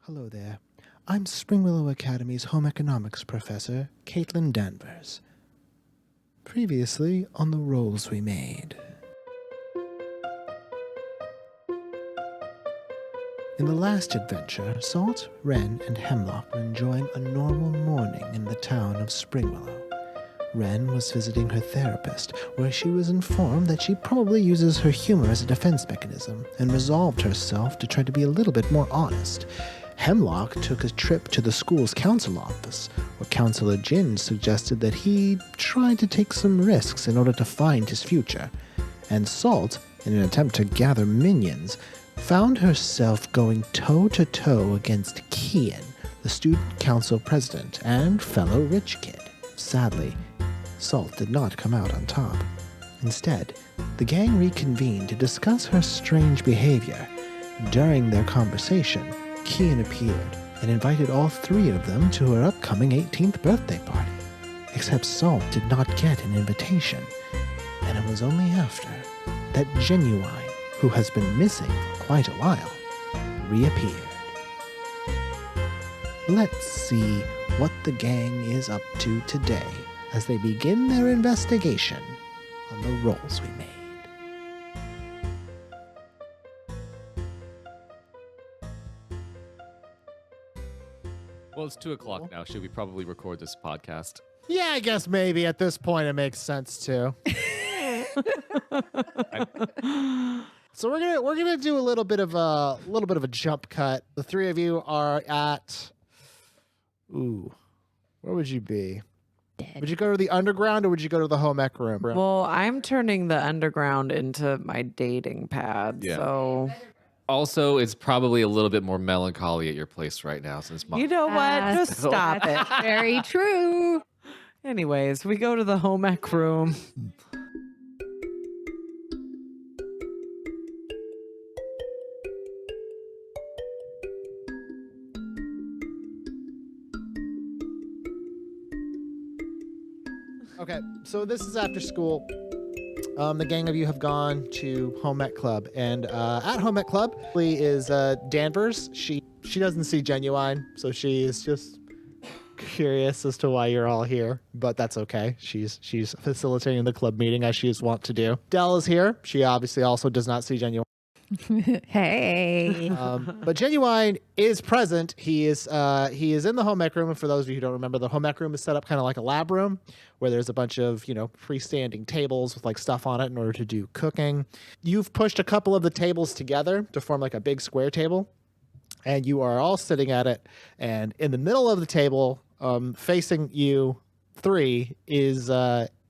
Hello there. I'm Springwillow Academy's home economics professor, Caitlin Danvers. Previously on the rolls we made. In the last adventure, Salt, Wren, and Hemlock were enjoying a normal morning in the town of Springwillow. Wren was visiting her therapist, where she was informed that she probably uses her humor as a defense mechanism, and resolved herself to try to be a little bit more honest. Hemlock took a trip to the school's council office, where Counselor Jin suggested that he try to take some risks in order to find his future. And Salt, in an attempt to gather minions, found herself going toe-to-toe against Kian, the student council president and fellow rich kid. Sadly, Salt did not come out on top. Instead, the gang reconvened to discuss her strange behavior. During their conversation, Kian appeared and invited all three of them to her upcoming 18th birthday party. Except Salt did not get an invitation, and it was only after that Genuine, who has been missing for quite a while, reappeared. Let's see what the gang is up to today as they begin their investigation on the rolls we made. Well, it's 2 o'clock now. Should we probably record this podcast? Yeah, I guess maybe at this point it makes sense too. So we're gonna do a little bit of a jump cut. The three of you are at where would you be? Dead. Would you go to the underground or would you go to the home ec room? Well, I'm turning the underground into my dating pad, Yeah. so Also, it's probably a little bit more melancholy at your place right now since mom. you know what? Just stop it. Very true. Anyways, we go to the home ec room. Okay, so this is after school. The gang of you have gone to home ec club, and at home ec club is Danvers. She doesn't see Genuine, so she is just curious as to why you're all here, but that's okay. She's facilitating the club meeting as she is wont to do. Dell is here. She obviously also does not see Genuine. Hey. But Genuine is present. He is in the home ec room. And for those of you who don't remember, the home ec room is set up kind of like a lab room where there's a bunch of, freestanding tables with like stuff on it in order to do cooking. You've pushed a couple of the tables together to form like a big square table, and you are all sitting at it. And in the middle of the table, facing you three is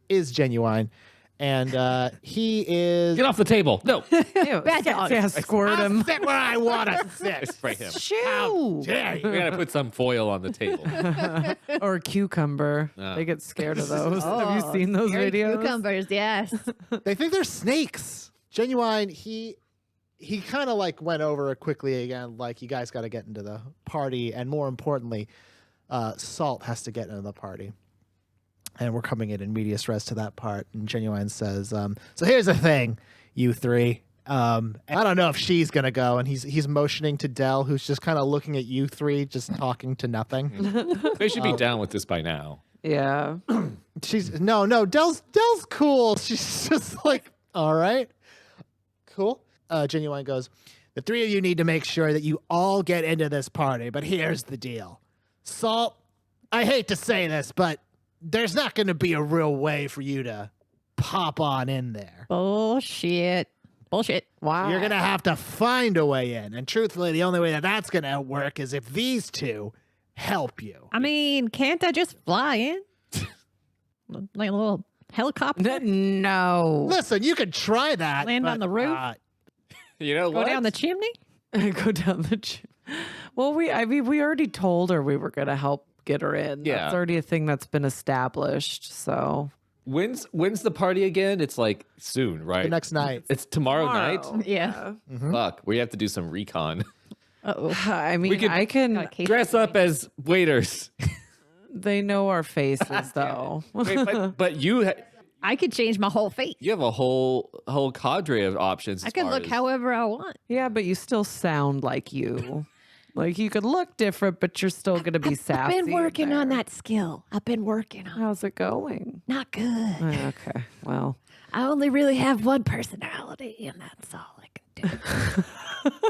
Genuine. And he is... Get off the table! No, Bad dog. Yeah, squirt him. I'll sit where I want to sit. spray him. Shoo! Dare you. We gotta put some foil on the table. Or cucumber. Ah. They get scared of those. Have you seen those Scary videos? Cucumbers, yes. They think they're snakes. Genuine, he kind of like went over it quickly again, like you guys got to get into the party, and more importantly, Salt has to get into the party. And we're coming in medias res to that part. And Genuine says, so here's the thing, you three. I don't know if she's going to go. And he's motioning to Dell, who's just kind of looking at you three, just talking to nothing. They should be down with this by now. Yeah. She's no, Dell's cool. She's just like, all right, cool. Genuine goes, the three of you need to make sure that you all get into this party. But here's the deal. Salt, I hate to say this, but there's not going to be a real way for you to pop on in there. Bullshit. Wow. You're going to have to find a way in. And truthfully, the only way that that's going to work is if these two help you. I mean, can't I just fly in? Like a little helicopter? No. Listen, you could try that. Land on but, the roof? You know Go what? down the chimney? Go down the Well, we already told her we were going to help get her in. Yeah. That's already a thing that's been established, so. When's the party again? It's like soon, right? The next night. It's tomorrow night. Yeah. Fuck, we have to do some recon. Uh-oh. I mean, We could I can. Got a case Dress of- up as waiters. They know our faces, though. Wait, but you I could change my whole face. you have a whole cadre of options. I as can far look as- however I want. Yeah, but you still sound like you. Like you could look different, but you're still gonna be sassy. I've been working on there. that skill. I've been working on it. How's it going? Not good. Okay, well, I only really have one personality, and that's all I can do.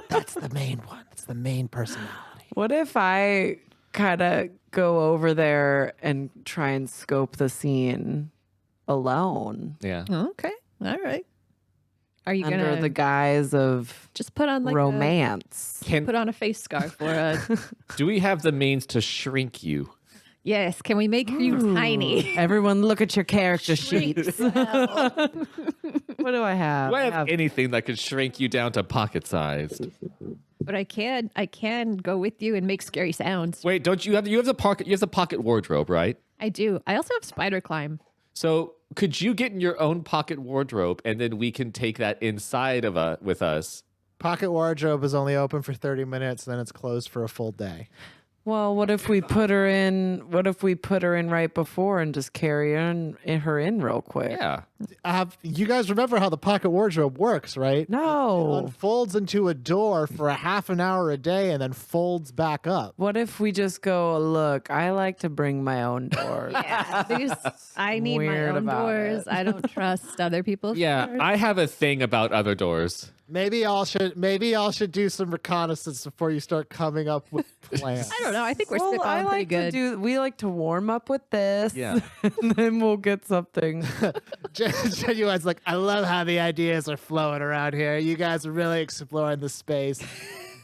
That's the main one. It's the main personality. what if I kind of go over there and try and scope the scene alone Yeah. Okay. All right. Are you under gonna the guise of just put on like romance? put on a face scarf or a Do we have the means to shrink you? yes? Can we make you tiny? Everyone, look at your character sheets. What do I have? Do I I have have- anything that could shrink you down to pocket sized? But I can go with you and make scary sounds. Wait, don't you have the pocket? You have the pocket wardrobe, right? I do. I also have spider climb. So could you get in your own pocket wardrobe and then we can take that inside of with us? Pocket wardrobe is only open for 30 minutes, then it's closed for a full day. Well, what if we put her in? What if we put her in right before and just carry her in real quick? Yeah. You guys remember how the pocket wardrobe works, right? It No. unfolds into a door for a half an hour a day and then folds back up. What if we just go? Look, I like to bring my own doors. I need my Weird own about doors. it. I don't trust other people's Yeah, doors. I have a thing about other doors. Maybe y'all should do some reconnaissance before you start coming up with plans. I don't know. I think we're Well, spitballing I pretty like good. we like to warm up with this, Yeah. and then we'll get something. Genuine's like, I love how the ideas are flowing around here. You guys are really exploring the space.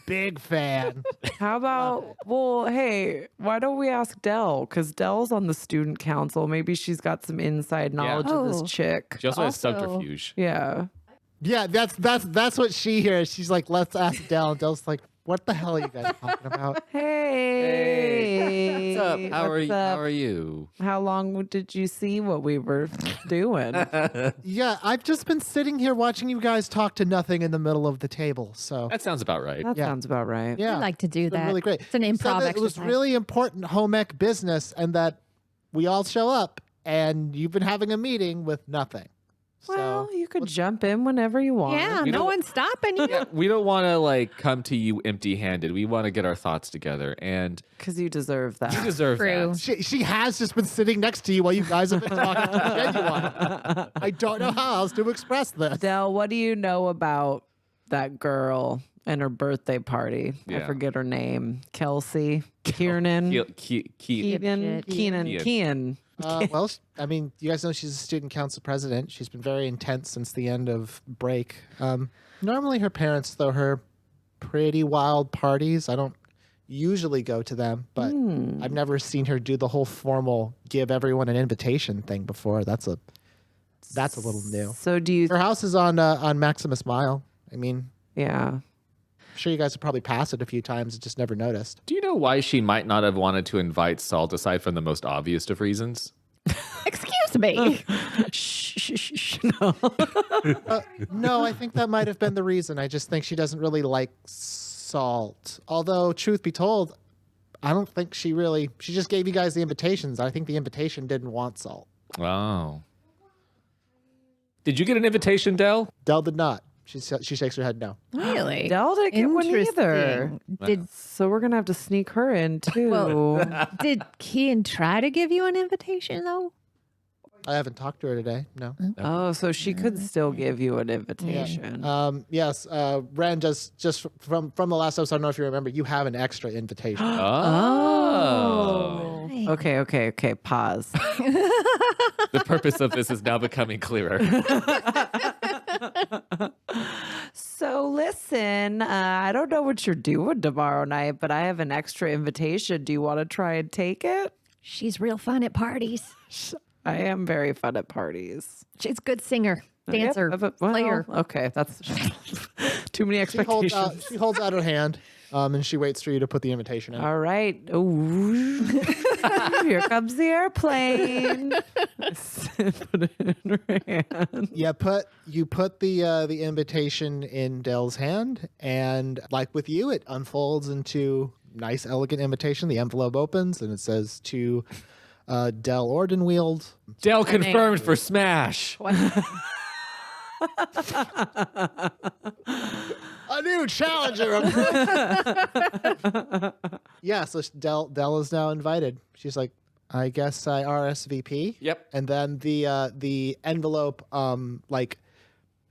Big fan. How about, well, hey, why don't we ask Dell? Because Dell's on the student council. Maybe she's got some inside knowledge of Oh. this chick. She also has Also- subterfuge. Yeah. Yeah, that's what she hears. She's like, let's ask Dell. And Dell's like, what the hell are you guys talking about? Hey. What's up? How are What's you? up? How are you? How long did you see what we were doing? Yeah, I've just been sitting here watching you guys talk to nothing in the middle of the table. So That sounds about right. That Yeah. sounds about right. yeah, I like to do it's been that. really great. It's an You said improv that it was exercise. really important home ec business, and that we all show up, and you've been having a meeting with nothing. Well, So you could jump in whenever you want. Yeah, We no don't- one's stopping you. Yeah, we don't want to come to you empty-handed. We want to get our thoughts together, and Because you deserve that. you deserve True. that. she has just been sitting next to you while you guys have been talking to Genuine. I don't know how else to express this. Dell, what do you know about that girl and her birthday party? I Yeah. forget her name. Kelsey? Kiernan? Dipshit. Kian. Well, I mean, you guys know she's a student council president. She's been very intense since the end of break. Normally, her parents throw her pretty wild parties. I don't usually go to them, but I've never seen her do the whole formal give everyone an invitation thing before. That's a little new. So do you? Her house is on Maximus Mile. I mean, Yeah. I'm sure you guys have probably passed it a few times and just never noticed. Do you know why she might not have wanted to invite Salt aside from the most obvious of reasons? Excuse me. Shh. No. No, I think that might have been the reason. I just think she doesn't really like salt. Although, truth be told, I don't think she just gave you guys the invitations. I think the invitation didn't want salt. Oh. Did you get an invitation, Dell? Dell did not. She shakes her head no. Really? Dell didn't get one either. Interesting. Did So we're going to have to sneak her in too. Well- did Kian try to give you an invitation though? I haven't talked to her today. No. Oh, so she could still give you an invitation. Yes. Wren, just from the last episode, I don't know if you remember, you have an extra invitation. Oh. Hey. Okay. Pause. The purpose of this is now becoming clearer. So listen, I don't know what you're doing tomorrow night, but I have an extra invitation. Do you want to try and take it? She's real fun at parties. I am very fun at parties. She's a good singer, Yep, dancer, well, player. Okay, that's too many She holds expectations. out her hand, and she waits for you to put the invitation in. All right. Ooh. Here comes the airplane. Put it in her hand. Yeah, you put the invitation in Dell's hand, and like with you, it unfolds into nice, elegant invitation. The envelope opens, and it says to Dell Ordenwield. Dell confirmed for Smash. I'm a new challenger. Yeah, so Dell is now invited. She's like, I guess I RSVP. Yep. And then the envelope, like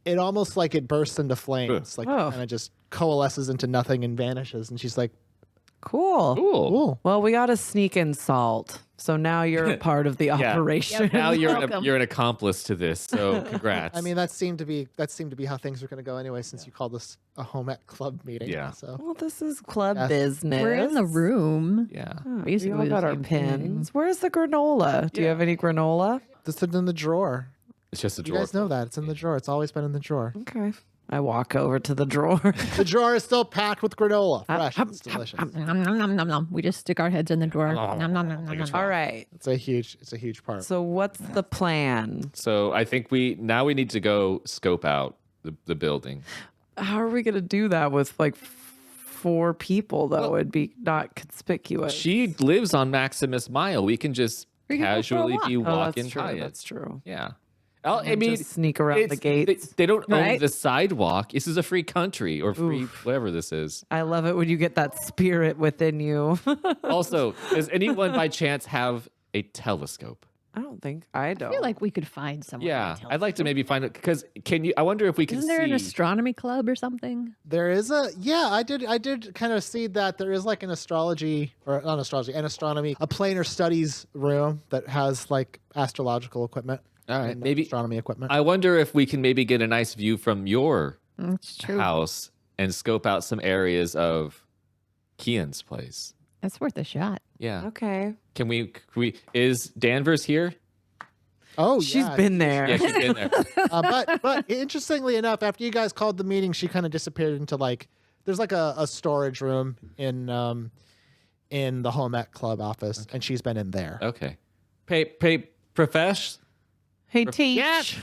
it almost like it bursts into flames, like Oh. kind of just coalesces into nothing and vanishes. And she's like, Cool. cool. Well, we got to sneak in Salt. So now you're a part of the operation. Now Welcome. you're an accomplice to this. So congrats. I mean, that seemed to be how things were going to go anyway, since you called this a home ec club meeting. Yeah. So Well, this is club Yes. business. We're in the room. yeah. We Basically all the got our same thing. pins. Where's the granola? Do you Yeah. have any granola? this is in the drawer. It's just a You drawer. guys know that it's in the drawer. It's always been in the drawer. Okay. I walk over to the drawer. The drawer is still packed with granola. Fresh. It's delicious. Nom, nom, nom, nom, nom. We just stick our heads in the drawer. Nom, nom, nom, nom, nom. All right. It's a huge part. So what's the plan? So I think we need to go scope out the building. How are we going to do that with like 4 people, though? It'd be not conspicuous. She lives on Maximus Mile. We can just We can go for a casually walk. be Oh, walking that's true. by That's it. true. Yeah. I mean, Just sneak around the it's- gates. They don't own Right? the sidewalk. This is a free country or free whatever this is. I love it when you get that spirit within you. Also, does anyone by chance have a telescope? I don't think I don't. I feel like we could find someone. Yeah, to I'd like to maybe find it because can you? I wonder if we can Isn't there an see. astronomy club or something? There is I did kind of see that there is like an astronomy, a planar studies room that has like astrological equipment. All right, and maybe. astronomy equipment. I wonder if we can maybe get a nice view from your That's true. house and scope out some areas of Kian's place. That's worth a shot. Yeah. Okay. Can we? Is Danvers here? Oh, She's yeah. been there. Yeah, she's in there. But interestingly enough, after you guys called the meeting, she kind of disappeared into like there's like a storage room in the home ec club office, and she's been in there. Okay. Profesh. Hey, Teach.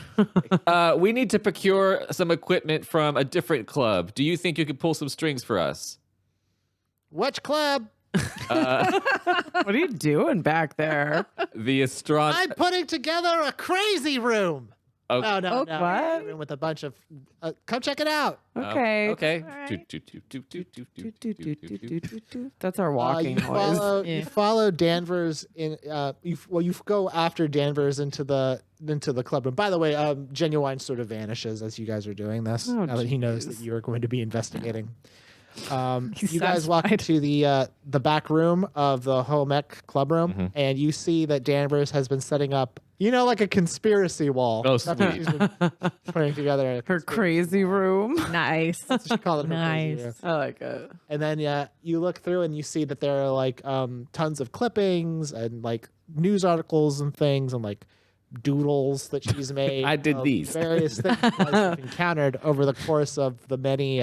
We need to procure some equipment from a different club. Do you think you could pull some strings for us? Which club? What are you doing back there? The astronomy. I'm putting together a crazy room. Oh, No. What? A room with a bunch of. Come check it out. Okay. Okay. right. That's our walking You noise. follow, Yeah. you follow Danvers in. You go after Danvers into the club room. By the way, Genuine sort of vanishes as you guys are doing this. Oh, now that he knows jeez. that you are going to be investigating. He's You guys walk satisfied. into the back room of the home ec club room, Mm-hmm. and you see that Danvers has been setting up, like a conspiracy wall. Oh, That's what sweet. she's been putting together. Her crazy room. Nice. That's what she called it. Her crazy Nice. room. I like it. And then you look through and you see that there are like tons of clippings and like news articles and things and like doodles that she's made. I did of these. various things you guys have encountered over the course of the many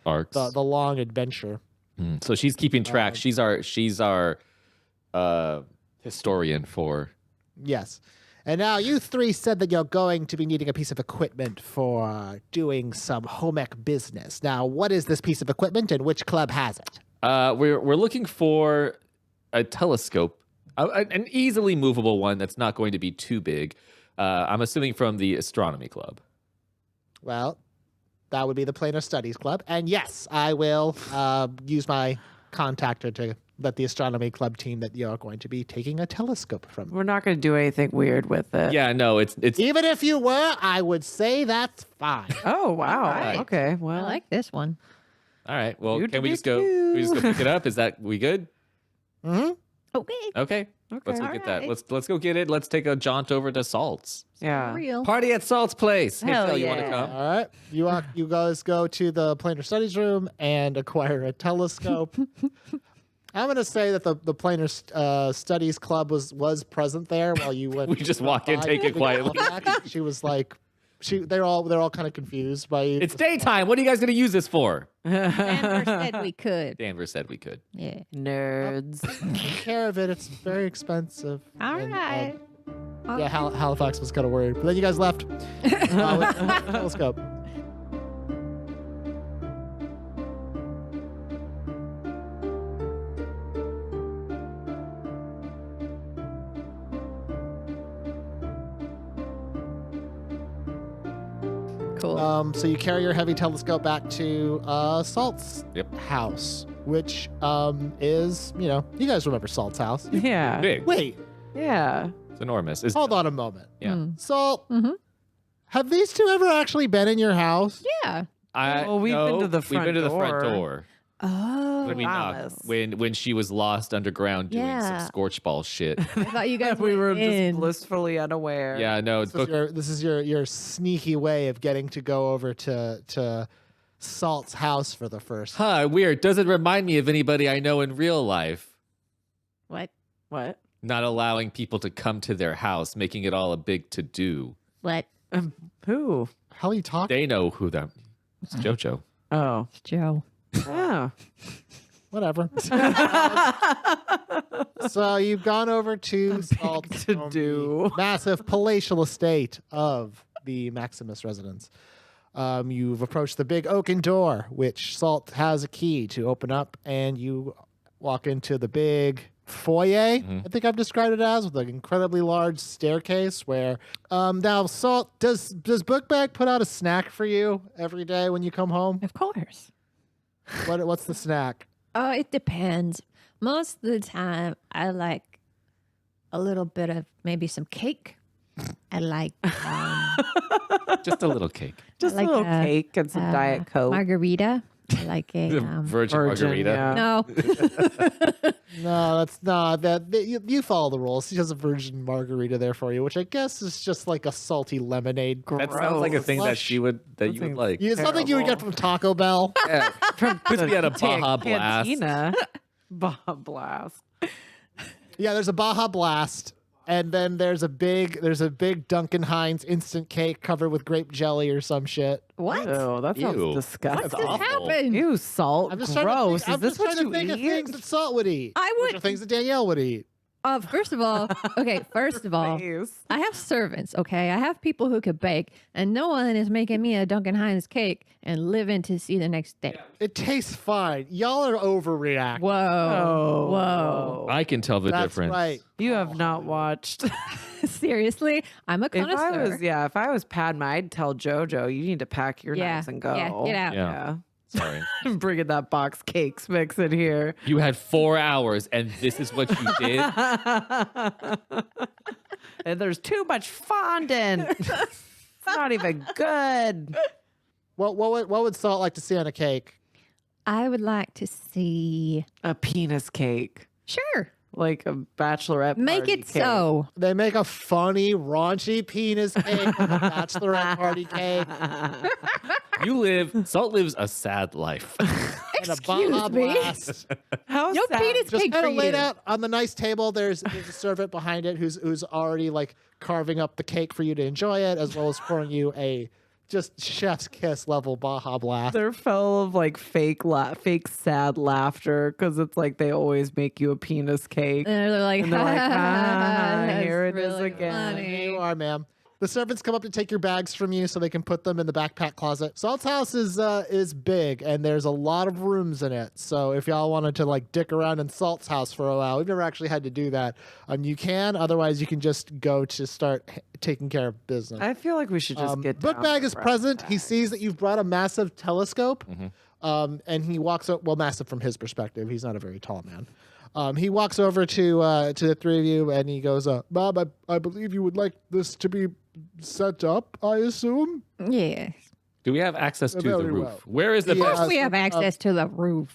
Arcs. the long adventure. So she's keeping track. She's our historian for. Yes. And now you 3 said that you're going to be needing a piece of equipment for doing some home ec business. Now, what is this piece of equipment and which club has it? We're looking for a telescope, an easily movable one that's not going to be too big. I'm assuming from the astronomy club. Well, that would be the Planar Studies Club. And yes, I will use my contactor to let the astronomy club team that you're going to be taking a telescope from. We're not going to do anything weird with it. Yeah, no, it's Even if you were, I would say that's fine. Oh, wow. Right. Okay. I Well, like this one. all right. Well, You can we do just go? Can we just go pick it up? Is that we good? Hmm. Okay. Okay. Let's go All get that. right. Let's go get it. Let's take a jaunt over to Salt's. yeah. Real. Party at Salt's place. Hey, Hell Phil, you want to yeah. come? All right. You guys go to the Planar Studies room and acquire a telescope. I'm going to say that the Planar Studies Club was present there while you went. We just walk in, by take it to quietly. Hemlock. She was like, they're all kind of confused by you. It's daytime. What are you guys going to use this for? Amber said we could. Danvers said we could. Yeah. Nerds. Take care of it. It's very expensive. All right. Yeah, Halifax was kind of worried. But then you guys left with the telescope. Cool. So you carry your heavy telescope back to Salt's Yep. house, which is, you guys remember Salt's house. Yeah. Big. Wait, Yeah. It's enormous. It's, hold on a moment. yeah. Salt, Mhm. have these two ever actually been in your house? Yeah. Well, we've been to the We've front been to the front door. door. Oh. When we promise. knocked, when she was lost underground doing Yeah. some scorchball shit. I thought you guys We were went in. just blissfully unaware. Yeah, no, it's This is your sneaky way of getting to go over to Salt's house for the first. weird. Doesn't remind me of anybody I know in real life. What? What? Not allowing people to come to their house, making it all a big to do. What? Who? How are you talking? They know who that. It's JoJo. Oh. It's Joe. Yeah. Whatever. So you've gone over to Salt's to home, do. the massive palatial estate of the Maximus residence. You've approached the big oaken door, which Salt has a key to open up, and you walk into the big foyer. I think I've described it as, with an incredibly large staircase. Where now, Salt, does Bookbag put out a snack for you every day when you come home? Of course. What's the snack? Oh, it depends. Most of the time, I like a little bit of maybe some cake. I like Just a little cake. Just like a little a- cake and some Diet Coke. margarita. I like a Virgin margarita. yeah. no. No, that's not that. You follow the rules. She has a virgin margarita there for you, which I guess is just like a salty lemonade. That sounds like a Gross. thing that Lush. you would like. It's something you would get from Taco Bell. Yeah. Puts me at a Baja Blast. Cantina. Baja Blast. Yeah, there's a Baja Blast, and then there's a big Duncan Hines instant cake covered with grape jelly or some shit. What? Oh, that sounds Ew. disgusting. What That's just awful. happened? Ew, Salt. I'm just Gross. trying to think, Is this what you think of eat? things that Salt would eat. I Which would- are things that Danielle would eat. First of all, Face. I have servants, okay? I have people who could bake, and no one is making me a Duncan Hines cake and living to see the next day. It tastes fine. Y'all are overreacting. Whoa. Oh, Whoa. I can tell the That's difference. right. You have not watched. Seriously? I'm a connoisseur. If I was Padma, I'd tell JoJo, you need to pack your Yeah, knives and go. yeah, get out. Yeah. Sorry. I'm bringing that box cakes mix in here. You had 4 hours, and this is what you did. And there's too much fondant. It's not even good. What would Salt like to see on a cake? I would like to see. A penis cake. Sure. Like a bachelorette Make party it cake. so. They make a funny, raunchy penis cake with a bachelorette party cake Salt lives a sad life. and a Baja Excuse me? Blast. How No sad. penis Just cake kind for of laid you. out on the nice table. There's a servant behind it who's already like carving up the cake for you to enjoy it, as well as pouring you a just chef's kiss level Baja Blast. They're full of like fake sad laughter because it's like they always make you a penis cake. And they're like, And they're like, that's here it is really again. funny. You are, ma'am. The servants come up to take your bags from you so they can put them in the backpack closet. Salt's house is big, and there's a lot of rooms in it. So if y'all wanted to like dick around in Salt's house for a while, we've never actually had to do that. You can. Otherwise, you can just go to start taking care of business. I feel like we should just get down Bookbag to is brass present. He tacks. sees that you've brought a massive telescope, and he walks up. Well, massive from his perspective. He's not a very tall man. He walks over to the three of you, and he goes, "Bob, I believe you would like this to be set up. I assume." Yes. Do we have access to the Very roof? well. Where is the Yeah. best? We have access to the roof.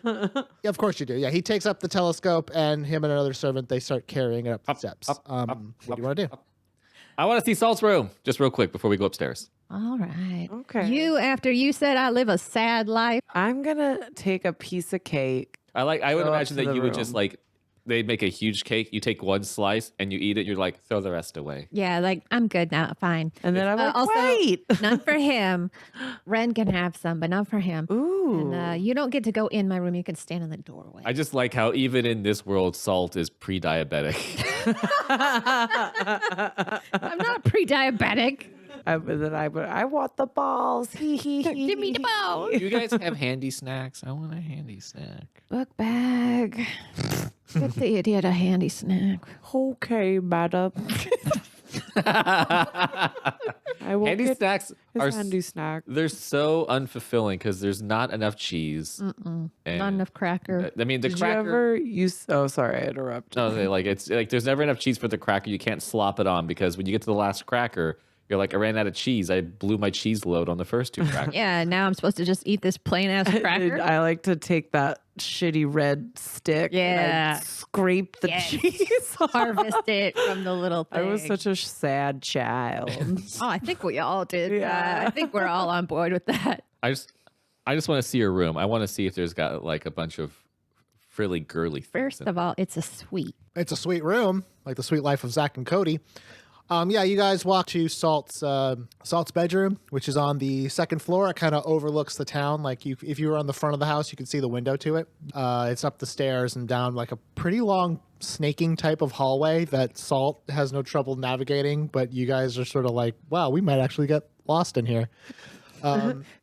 Yeah, of course you do. Yeah, he takes up the telescope, and him and another servant they start carrying it up the steps. What do you want to do? I want to see Salt's room, just real quick before we go upstairs. All right. Okay. After you said I live a sad life. I'm gonna take a piece of cake. I would Go up imagine to that the you would just room. like, they'd make a huge cake. You take one slice and you eat it. You're like, throw the rest away. Yeah, like I'm good now. Fine. And then I'm like, also, wait. none for him. Ren can have some, but not for him. Ooh. And you don't get to go in my room. You can stand in the doorway. I just like how even in this world, Salt is pre-diabetic. I'm not pre-diabetic. I want the balls. Give me the ball. Do you guys have handy snacks? I want a handy snack. Book bag. Get the idiot a handy snack. Okay, madam. I I will Handy get snacks his are handy snack. they're so unfulfilling because there's not enough cheese. Not and- enough cracker. I mean, the Did cracker. you ever use? Oh, sorry, I interrupted. No, like it's like there's never enough cheese for the cracker. You can't slop it on because when you get to the last cracker, you're like, I ran out of cheese. I blew my cheese load on the first two crackers. Yeah, now I'm supposed to just eat this plain ass cracker. I like to take that shitty red stick. Yeah. And scrape the Yes. cheese. Harvest it from the little I thing. was such a sad child. Oh, I think we all did. Yeah. I think we're all on board with that. I just want to see your room. I want to see if there's got like a bunch of frilly girly things. First of all, it's a suite. It's a sweet room, like the sweet life of Zach and Cody. Yeah, you guys walk to Salt's bedroom, which is on the second floor. It kind of overlooks the town. Like if you were on the front of the house, you could see the window to it. It's up the stairs and down like a pretty long snaking type of hallway that Salt has no trouble navigating. But you guys are sort of like, wow, we might actually get lost in here.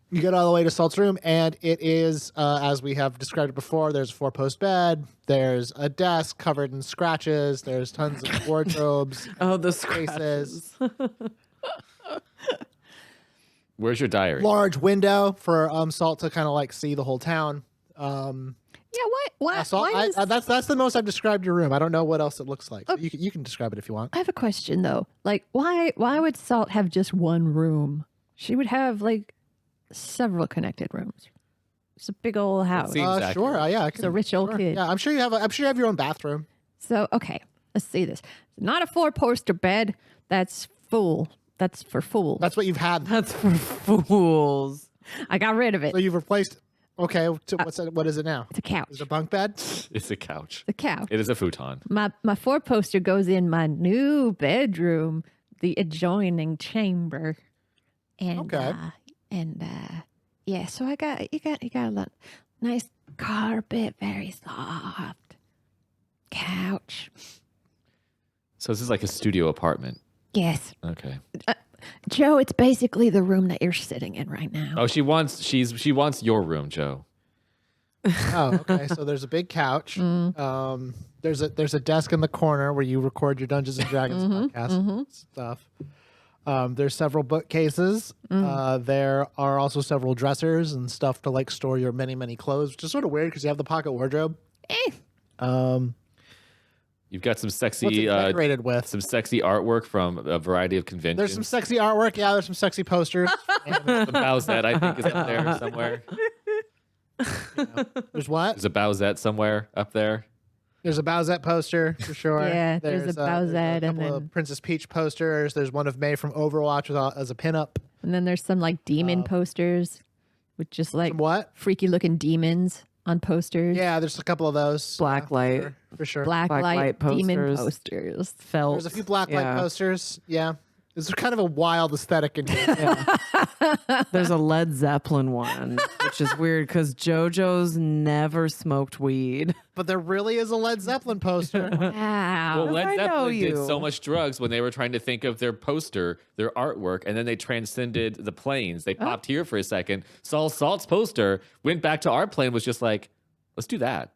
You get all the way to Salt's room, and it is, as we have described it before, there's a 4-post bed, there's a desk covered in scratches, there's tons of wardrobes, Oh, the cases, Where's your diary? large window for Salt to kind of like see the whole town. Yeah, why Salt, does... that's the most I've described your room. I don't know what else it looks like. So you can describe it if you want. I have a question though. Like, why would Salt have just one room? She would have like several connected rooms. It's a big old house. seems accurate. Sure, yeah, I can, It's a rich old sure. kid. Yeah, I'm sure you have your own bathroom. So, okay, let's see this. Not a 4-poster bed. That's full. That's for fools. That's what you've had. That's for fools. I got rid of it. So you've replaced. Okay, what is it now? It's a couch. Is it a bunk bed? It's a couch. The couch. It is a futon. My 4-poster goes in my new bedroom, the adjoining chamber. And Okay. Yeah, so you got a lot nice carpet, very soft. Couch. So this is like a studio apartment. Yes. Okay. Joe, it's basically the room that you're sitting in right now. Oh, she wants your room, Joe. Oh, okay. So there's a big couch. There's a desk in the corner where you record your Dungeons and Dragons podcast stuff. There's several bookcases. There are also several dressers and stuff to like store your many clothes, which is sort of weird because you have the pocket wardrobe. You've got some What's it sexy decorated with? some sexy artwork from a variety of conventions. There's some sexy artwork. Yeah, there's some sexy posters. The Bowsette, I think, is up there somewhere. There's what? There's a Bowsette somewhere up there. There's a Bowsette poster for sure. Yeah, there's a Bowsette, and couple of then- Princess Peach posters. There's one of May from Overwatch as a pinup. And then there's some like demon posters with just like What? freaky looking demons on posters. Yeah, there's a couple of those. Black light. For sure. Black light demon posters. posters. Felt. There's a few black light Yeah. posters. Yeah. It's kind of a wild aesthetic in here. There's a Led Zeppelin one, which is weird because JoJo's never smoked weed. But there really is a Led Zeppelin poster. Wow. Well, Led I know Zeppelin did you. so much drugs when they were trying to think of their poster, their artwork, and then they transcended the planes. They popped here for a second, saw Salt's poster, went back to our plane, was just like, let's do that.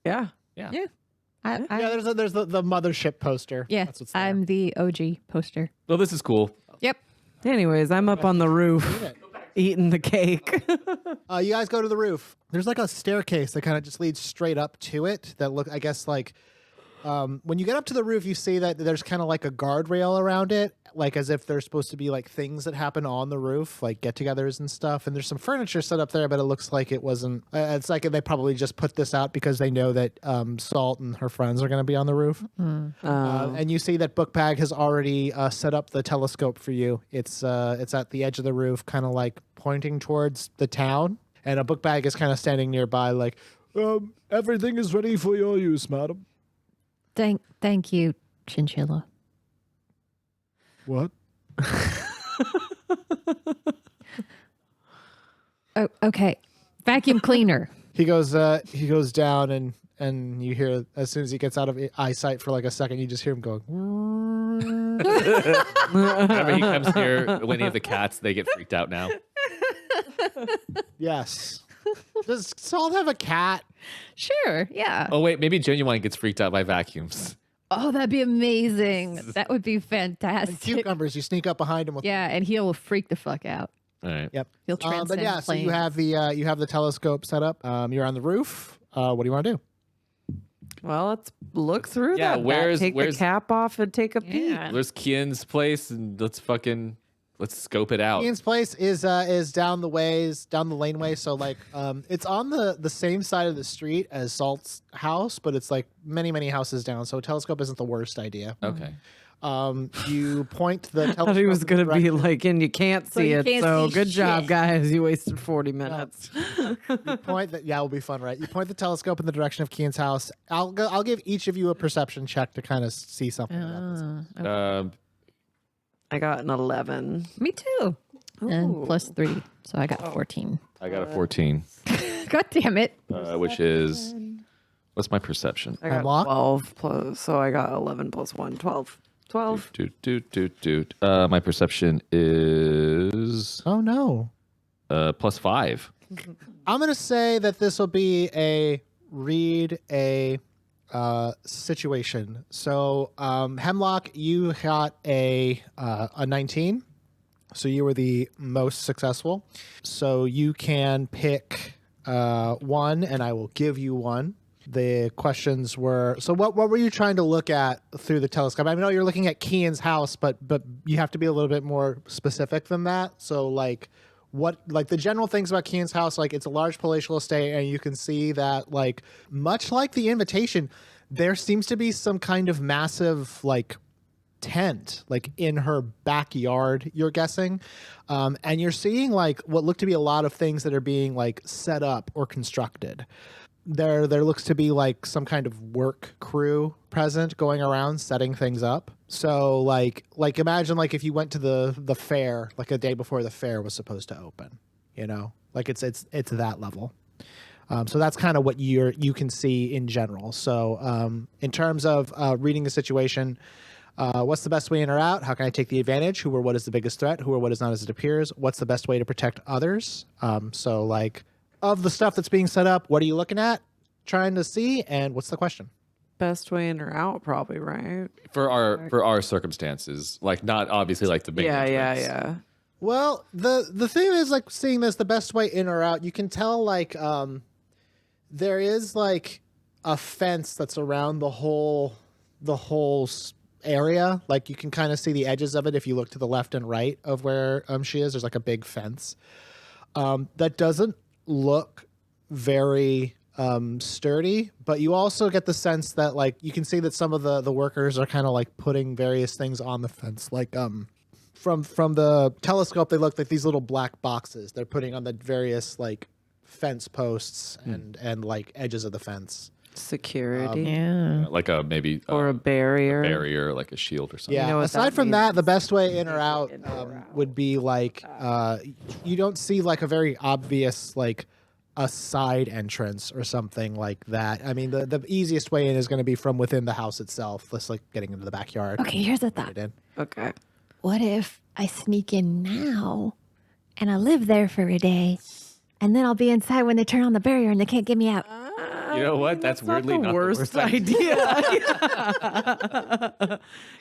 Yeah. Yeah. Yeah. I, Yeah, there's the mothership poster. yeah, That's what's there. I'm the OG poster. Well, this is cool. Yep. Anyways, I'm up on the roof eating the cake. You guys go to the roof. There's like a staircase that kind of just leads straight up to it. That look, I guess, like when you get up to the roof, you see that there's kind of like a guardrail around it, like as if there's supposed to be like things that happen on the roof, like get-togethers and stuff. And there's some furniture set up there, but it looks like it wasn't. It's like they probably just put this out because they know that Salt and her friends are going to be on the roof. And you see that Bookbag has already set up the telescope for you. It's at the edge of the roof, kind of like pointing towards the town. And a Bookbag is kind of standing nearby, like, everything is ready for your use, madam. Thank you, Chinchilla. What? Oh, okay. Vacuum cleaner. He goes down and you hear, as soon as he gets out of eyesight for like a second, you just hear him going. Whenever he comes near any of the cats, they get freaked out now. Yes. Does Salt have a cat? Sure. Yeah. Oh, wait, maybe Genuine gets freaked out by vacuums. Oh, that'd be amazing. That would be And fantastic. cucumbers, you sneak up behind him with. Yeah, and he'll freak the fuck out. All right. Yep. He'll transcend But yeah, so you planes. have the telescope set up. You're on the roof. What do you want to do? Well, let's look through Yeah, that. Take the where's- cap off and take a peek. Yeah. Where's Kian's place? And let's scope it out. Ian's place is down the laneway. So like it's on the same side of the street as Salt's house, but it's like many houses down. So a telescope isn't the worst idea. Okay. You point the telescope. I thought he was in going to be direction- like, and you can't see you it. can't So see good job, shit. guys. You wasted 40 minutes. You point that. Yeah, it'll be fun, right? You point the telescope in the direction of Kian's house. I'll give each of you a perception check to kind of see something about this. I got an 11. Me too. And Ooh. plus 3. So I got 14. I got a 14, God damn it. which is what's my perception? I got Hemlock? 12 plus, so I got 11 plus 1, 12. 12. My perception is Oh no. plus 5. I'm gonna say that this will be a read a situation. So Hemlock, you got a 19, so you were the most successful. So you can pick one, and I will give you one. The questions were, so what were you trying to look at through the telescope? I know you're looking at Kian's house, but you have to be a little bit more specific than that. So like the general things about Kian's house, like it's a large palatial estate, and you can see that like much like the invitation, there seems to be some kind of massive like tent like in her backyard, you're guessing, and you're seeing like what look to be a lot of things that are being like set up or constructed. There looks to be like some kind of work crew present going around setting things up. So like imagine like if you went to the fair like a day before the fair was supposed to open, you know, like it's that level. So that's kind of what you can see in general. So in terms of reading the situation, what's the best way in or out? How can I take the advantage? Who or what is the biggest threat? Who or what is not as it appears? What's the best way to protect others? So like of the stuff that's being set up, what are you looking at, trying to see, and what's the question? Best way in or out, probably, right? For our circumstances, like not obviously like the main entrance. Yeah. Well, the thing is like seeing this the best way in or out. You can tell like there is like a fence that's around the whole area. Like you can kind of see the edges of it if you look to the left and right of where she is. There's like a big fence that doesn't look very sturdy, but you also get the sense that like you can see that some of the workers are kind of like putting various things on the fence, like from the telescope they look like these little black boxes they're putting on the various like fence posts and like edges of the fence. Security. Yeah. Like maybe Or a barrier. barrier, like a shield or something. Yeah. know what Aside that from that, means? the best way in or out in or out. would be like you don't see like a very obvious like a side entrance or something like that. I mean, the easiest way in is going to be from within the house itself. Just like getting into the backyard. Okay, here's a thought. Get in. Okay. What if I sneak in now and I live there for a day and then I'll be inside when they turn on the barrier and they can't get me out? You know what? That's weirdly not the worst idea.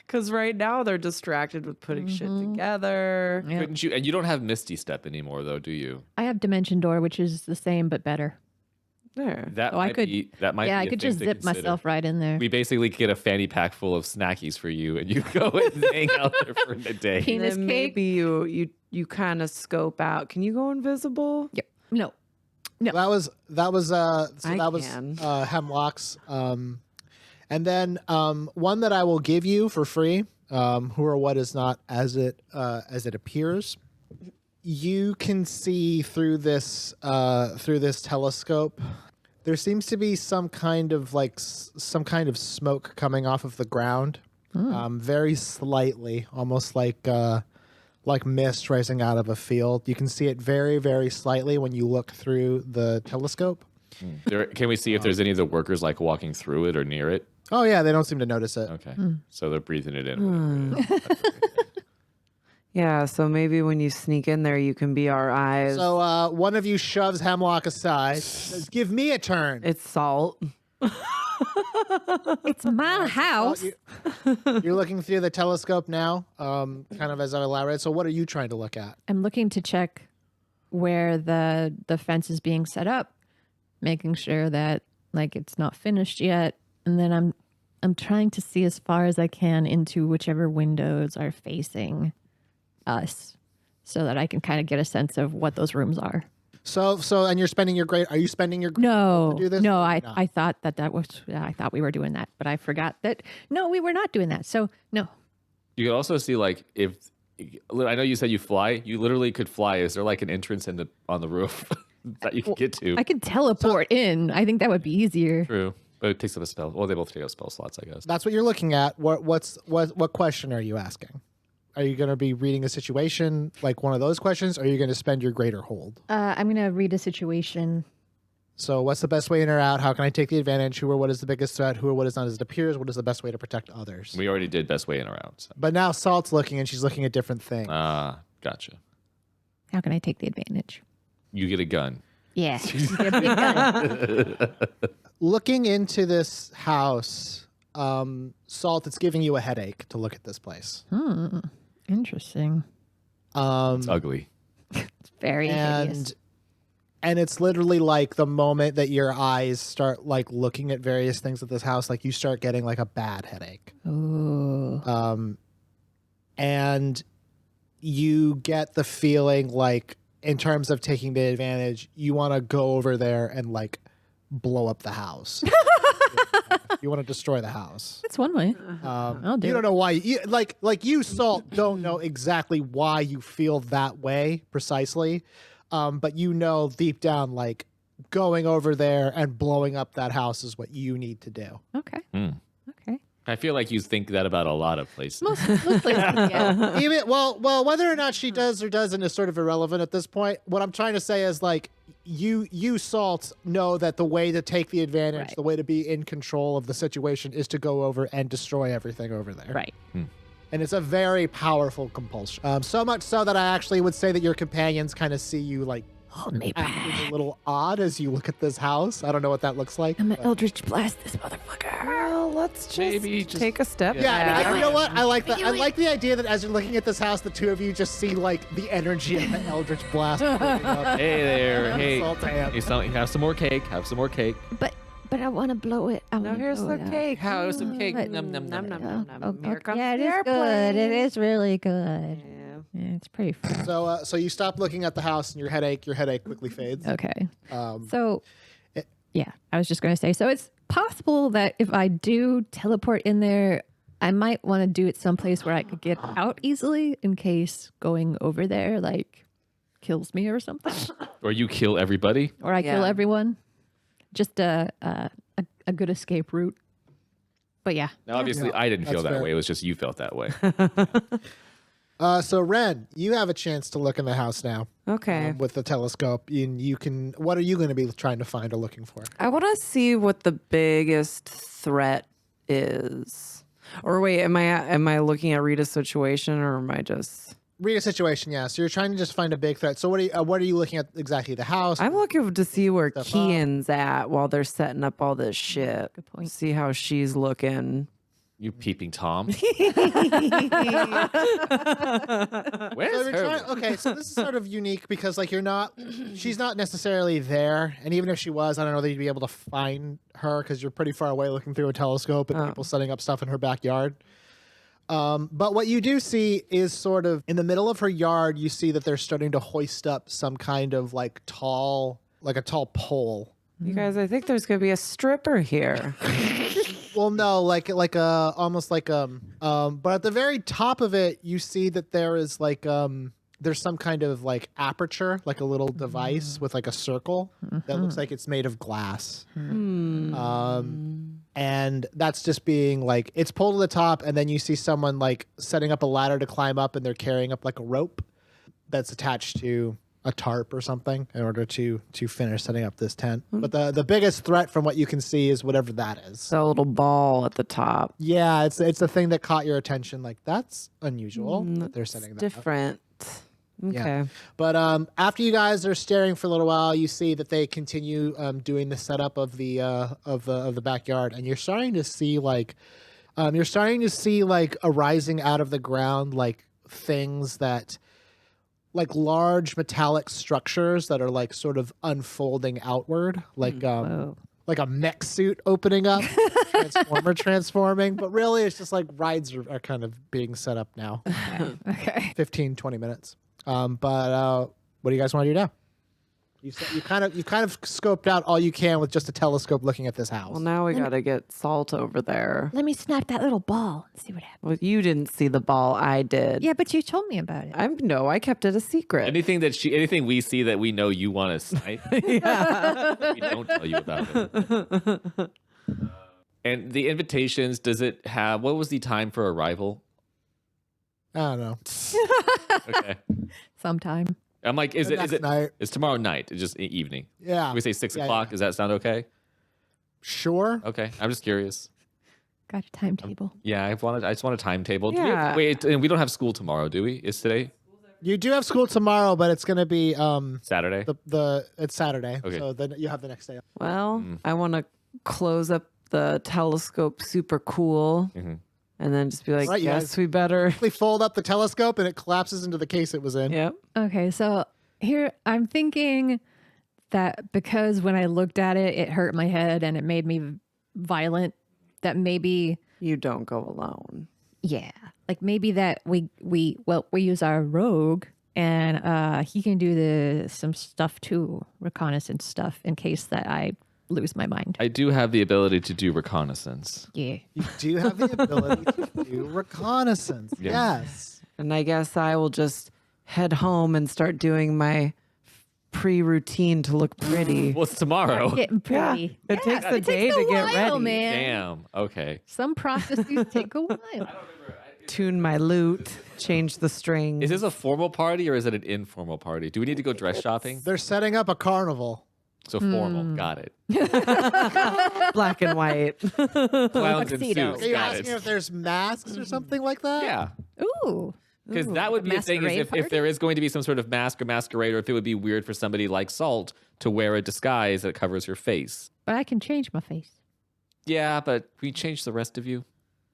Because right now they're distracted with putting shit together. Yeah. Couldn't you? And you don't have Misty Step anymore, though, do you? I have Dimension Door, which is the same but better. There. That Oh, I might could- be. That might. Yeah, be I a could thing just to zip consider. myself right in there. We basically get a fanny pack full of snackies for you, and you go and hang out there for a day. Peanut- And Penis then cake? maybe you kind of scope out. Can you go invisible? Yep. No. That was I can. Hemlock's. And then one that I will give you for free. Who or what is not as it appears. You can see through this telescope. There seems to be some kind of smoke coming off of the ground, very slightly, almost like mist rising out of a field. You can see it very, very slightly when you look through the telescope. Can we see if there's any of the workers like walking through it or near it? Oh yeah, they don't seem to notice it. Okay, so they're breathing it in. Whatever it is. Yeah, so maybe when you sneak in there, you can be our eyes. So one of you shoves Hemlock aside. Says, "Give me a turn." It's Salt. It's my house. You're looking through the telescope now, kind of as I elaborate. So what are you trying to look at? I'm looking to check where the fence is being set up, making sure that like it's not finished yet, and then I'm trying to see as far as I can into whichever windows are facing us, so that I can kind of get a sense of what those rooms are. So, and you're spending your are you spending your No, to do this? no, I thought that was, I thought we were doing that, but I forgot that, no, we were not doing that. So, no. You could also see like if I know you said you fly, you literally could fly. Is there like an entrance on the roof that you could get to? I could teleport in. I think that would be easier. True, but it takes up a spell. Well, they both take up spell slots, I guess. That's what you're looking at. What question are you asking? Are you going to be reading a situation like one of those questions, or are you going to spend your greater hold? I'm going to read a situation. So what's the best way in or out? How can I take the advantage? Who or what is the biggest threat? Who or what is not as it appears? What is the best way to protect others? We already did best way in or out. So. But now Salt's looking, and she's looking at different things. Gotcha. How can I take the advantage? You get a gun. Yeah. Looking into this house, Salt, it's giving you a headache to look at this place. Interesting. It's ugly. It's very hideous. And it's literally like the moment that your eyes start like looking at various things at this house, like you start getting like a bad headache. Ooh. And you get the feeling like, in terms of taking the advantage, you want to go over there and like blow up the house. You want to destroy the house. That's one way. You don't know why. Like you, Salt, don't know exactly why you feel that way precisely. But you know deep down, like going over there and blowing up that house is what you need to do. Okay. Okay. I feel like you think that about a lot of places. Most places, yeah. Even well, whether or not she does or doesn't is sort of irrelevant at this point. What I'm trying to say is like you Salt know that the way to take the advantage, Right. the way to be in control of the situation is to go over and destroy everything over there. Right. And it's a very powerful compulsion. So much so that I actually would say that your companions kind of see you like Hold me acting back. a little odd as you look at this house. I don't know what that looks like. I'm gonna Eldritch Blast this motherfucker. Well, let's just, Maybe just- take a step Yeah, back. you know what? I like that. I like the idea that as you're looking at this house, the two of you just see like the energy of the Eldritch Blast. building up. Hey there. Hey. Salt hand. Have some more cake. Have some more cake. But I want to blow it. No, here's the cake. Have some cake. But- Num, num, num, Num, num. num, num, num. Here comes yeah, it the is good. airplane. It is really good. Yeah. Yeah, it's pretty fun. So you stop looking at the house, and your headache quickly fades. Okay. Um, So, yeah, I was just going to say, so it's possible that if I do teleport in there, I might want to do it someplace where I could get out easily in case going over there, like, kills me or something. Or you kill everybody. Or I kill Yeah. everyone. Just a good escape route. But yeah. Now, obviously, Yeah, I didn't feel that's that fair. way. It was just you felt that way. So Wren, you have a chance to look in the house now Okay. with the telescope, and you can. What are you going to be trying to find or looking for? I want to see what the biggest threat is. Or wait, am I looking at Rita's situation, or am I just? Read a situation, yeah. So you're trying to just find a big threat. So what are you looking at exactly? The house? I'm looking to see where Stuff up. Kian's at while they're setting up all this shit. Good point. See how she's looking. You peeping Tom. So Where's you're her? okay, so this is sort of unique because like she's not necessarily there, and even if she was, I don't know that you'd be able to find her because you're pretty far away looking through a telescope and people setting up stuff in her backyard. But what you do see is sort of in the middle of her yard, you see that they're starting to hoist up some kind of like a tall pole. You guys, I think there's gonna be a stripper here. Well, no, like almost like but at the very top of it, you see that there is like there's some kind of like aperture, like a little device with like a circle that looks like it's made of glass. And that's just being like it's pulled to the top, and then you see someone like setting up a ladder to climb up, and they're carrying up like a rope that's attached to a tarp or something in order to finish setting up this tent. But the biggest threat from what you can see is whatever that is. The little ball at the top. Yeah, it's the thing that caught your attention. Like that's unusual. That they're setting that up. Different. Okay. But after you guys are staring for a little while, you see that they continue doing the setup of the backyard, and you're starting to see like arising out of the ground like things that like large metallic structures that are like sort of unfolding outward, like like a mech suit opening up, transformer transforming. But really, it's just like rides are kind of being set up now. Okay. 15, 20 minutes. But what do you guys want to do now? You kind of scoped out all you can with just a telescope looking at this house. Well, now we got to get Salt over there. Let me snap that little ball and see what happens. Well, you didn't see the ball. I did. Yeah, but you told me about it. I kept it a secret. Anything we see that we know you want to snipe, we don't tell you about it. And the invitations, does it have, what was the time for arrival? I don't know. Okay. Sometime. I'm like, is Next it night. it's tomorrow night? It's just evening. Yeah. Can we say 6 Yeah, o'clock? Does that sound okay? Sure. Okay. I'm just curious. Got a timetable. Yeah, I just want a timetable. Yeah. Wait, and we don't have school tomorrow, do we? Is today You do have school tomorrow, but it's going to be Saturday? it's Saturday. Okay. So then you have the next day. Well, I want to close up the telescope super cool and then just be like, Right, you guess guys- we better. They fold up the telescope and it collapses into the case it was in. Yep. Okay, so here I'm thinking that because when I looked at it, it hurt my head and it made me violent, that maybe, You don't go alone. yeah, like maybe that we use our rogue and he can do some stuff too, reconnaissance stuff in case that I lose my mind. I do have the ability to do reconnaissance. Yeah. You do have the ability to do reconnaissance. Yeah. Yes. And I guess I will just head home and start doing my pre-routine to look pretty. Well, it's tomorrow. Getting pretty. It takes a It day takes to a get while, ready. man. Damn. Okay. Some processes take a while. Tune my lute, change the strings. Is this a formal party or is it an informal party? Do we need to go dress shopping? They're setting up a carnival. So formal. Got it. black and white? Clowns and Tuxedo. suits. Are you Got asking it. if there's masks or something like that? Yeah. Ooh. Because that would be a thing is masquerade if party? there is going to be some sort of mask or masquerade, or if it would be weird for somebody like Salt to wear a disguise that covers her face. But I can change my face. Yeah, but we change the rest of you.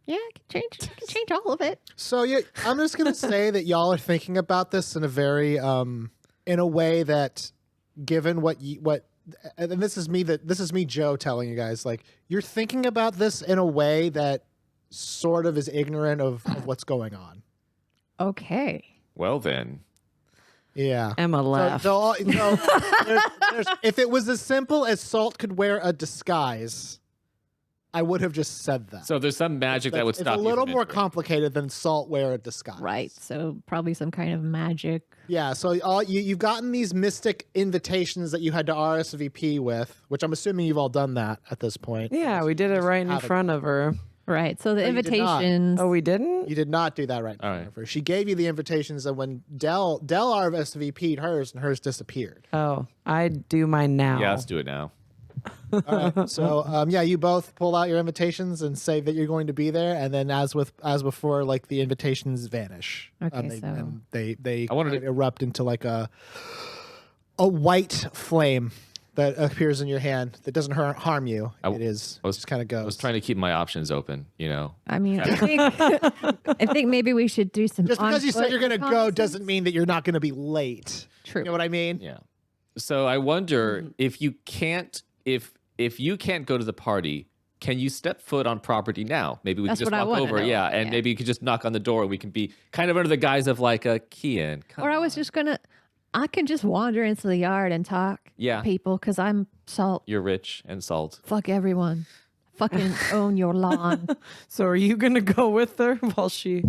Yeah, I can change all of it. So yeah, I'm just gonna say that y'all are thinking about this in a very in a way that, given and this is me Joe telling you guys, like, you're thinking about this in a way that sort of is ignorant of what's going on. Okay. Well then. Yeah. Emma left. If it was as simple as Salt could wear a disguise, I would have just said that. So there's some magic that would It's stop a you little from more entering. complicated than Salt wear a disguise. Right. So probably some kind of magic. Yeah, so you've gotten these mystic invitations that you had to RSVP with, which I'm assuming you've all done that at this point. Yeah, we did it right in have it. front of her. Right. So the No, you did not. invitations. Oh, we didn't? You did not do that right in All front right. of her. She gave you the invitations, and when Dell RSVP'd hers, and hers disappeared. Oh, I do mine now. Yeah, let's do it now. All right, so you both pull out your invitations and say that you're going to be there, and then as before, like, the invitations vanish. Okay, so- they I wanted kind to- of erupt into like a white flame that appears in your hand that doesn't harm you. It just kind of goes. I was trying to keep my options open, you know. I mean, I think maybe we should do some. Just because you said on-foot you're going to go reconnaissance. doesn't mean that you're not going to be late. True. You know what I mean? Yeah. So I wonder if you can't go to the party, can you step foot on property now? Maybe we That's can just what I walk wanna over, know. yeah, and Yeah. maybe you could just knock on the door and we can be kind of under the guise of like a Kian. Come Or I was on. just gonna. I can just wander into the yard and talk. Yeah. To people, because I'm Salt. You're rich and Salt. Fuck everyone. Fucking own your lawn. So are you going to go with her while she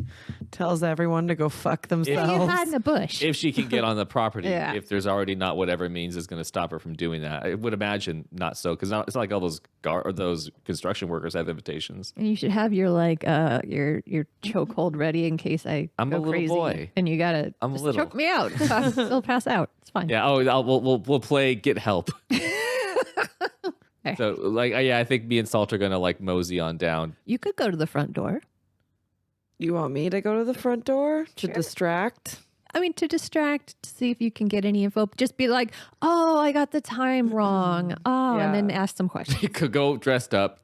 tells everyone to go fuck Yeah, you themselves? hide in a bush. If she can get on the property, Yeah. if there's already not whatever means is going to stop her from doing that, I would imagine not so, because it's not like all those construction workers have invitations. And you should have your your chokehold ready in case I I'm go a little crazy. boy. And you gotta I'm a just little. choke me out. I'll pass out. It's fine. Yeah. We'll play get help. So I think me and Salt are gonna like mosey on down. You could go to the front door. You want me to go to the front door to distract? I mean, to distract, to see if you can get any info. Just be like, oh, I got the time wrong. Oh, and then ask some questions. You could go dressed up.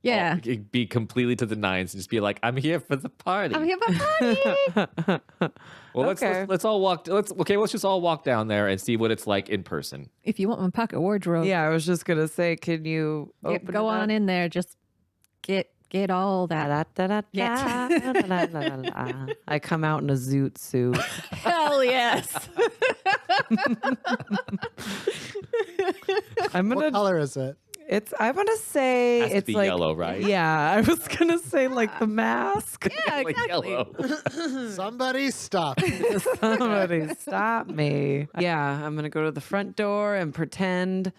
Yeah. Be completely to the nines and just be like, I'm here for the party. I'm here for a party. Well, Okay. let's all walk. Let's just all walk down there and see what it's like in person. If you want my pocket wardrobe, Yeah, I was just gonna say, can you open go it on up? in there. Just get all that. Da-da-da-da, da-da-da-da-da. I come out in a zoot suit. Hell yes. I'm What gonna. color is it? I'm gonna say Has to it's be like yellow, right? Yeah, I was gonna say like the mask. Yeah, Like exactly. yellow. Somebody stop. Somebody stop me. Yeah, I'm going to go to the front door and pretend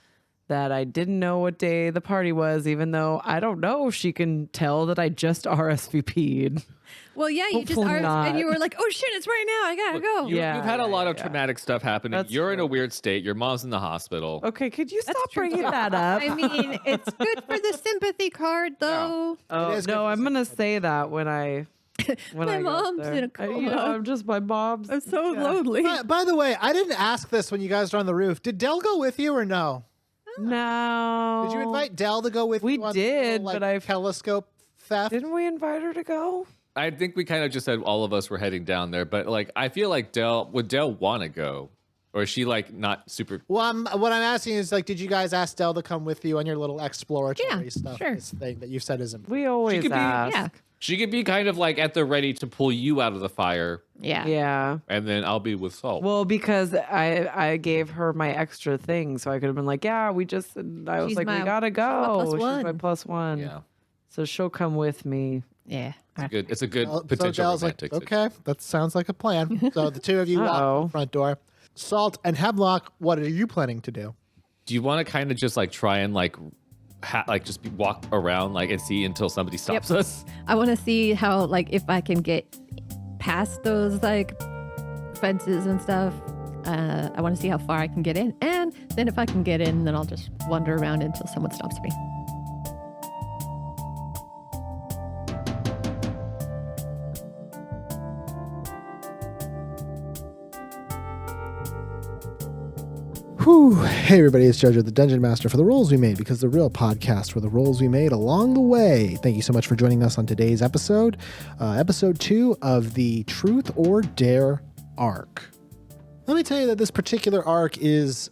that I didn't know what day the party was, even though I don't know if she can tell that I just RSVP'd. Well, yeah, you just Hopefully are, not. and you were like, oh shit, it's right now. I gotta go. Yeah, You've had a lot of yeah. traumatic stuff happening. That's You're in a true. weird state. Your mom's in the hospital. Okay, could you stop true, bringing too. that up? I mean, it's good for the sympathy card, though. Oh, It is good no, for I'm going to say that when I My get mom's there. in a coma. I'm just my mom's. I'm so yeah. lonely. By the way, I didn't ask this when you guys were on the roof. Did Dell go with you or no? No. Did you invite Dell to go with We you on did, the little, but I telescope theft? Didn't we invite her to go? I think we kind of just said all of us were heading down there, but like I feel like would Dell want to go, or is she like not super? Well, what I'm asking is like, did you guys ask Dell to come with you on your little exploratory Yeah, stuff? sure. This thing that you said is important. We always could be- ask. Yeah. She could be kind of like at the ready to pull you out of the fire, Yeah. Yeah. and then I'll be with Salt. Well, because I gave her my extra thing, so I could have been like, yeah, I was She's like, we my- gotta she's my go. plus She's my one. plus one. yeah, So she'll come with me. Yeah. good. It's a good So potential Dell's like, romantic. okay, that sounds like a plan. So the two of you walk to Uh-oh. the front door. Salt and Hemlock, what are you planning to do? Do you want to kind of just like try and like walk around like and see until somebody stops us? I want to see how, like, if I can get past those, like, fences and stuff. I want to see how far I can get in. And then if I can get in, then I'll just wander around until someone stops me. Whew. Hey everybody, it's Jojo, the Dungeon Master for The Rolls We Made, because the real podcast were the rolls we made along the way. Thank you so much for joining us on today's episode, episode 2 of the Truth or Dare arc. Let me tell you that this particular arc is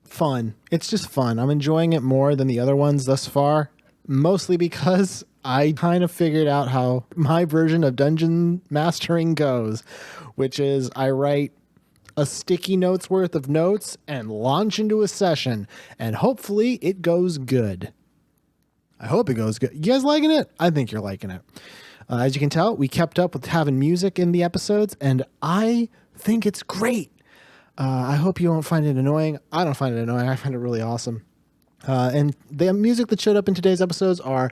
fun. It's just fun. I'm enjoying it more than the other ones thus far, mostly because I kind of figured out how my version of dungeon mastering goes, which is I write a sticky notes worth of notes and launch into a session, and hopefully it goes good. I hope it goes good. You guys liking it? I think you're liking it. As you can tell, we kept up with having music in the episodes, and I think it's great. I hope you won't find it annoying. I don't find it annoying. I find it really awesome. And the music that showed up in today's episodes are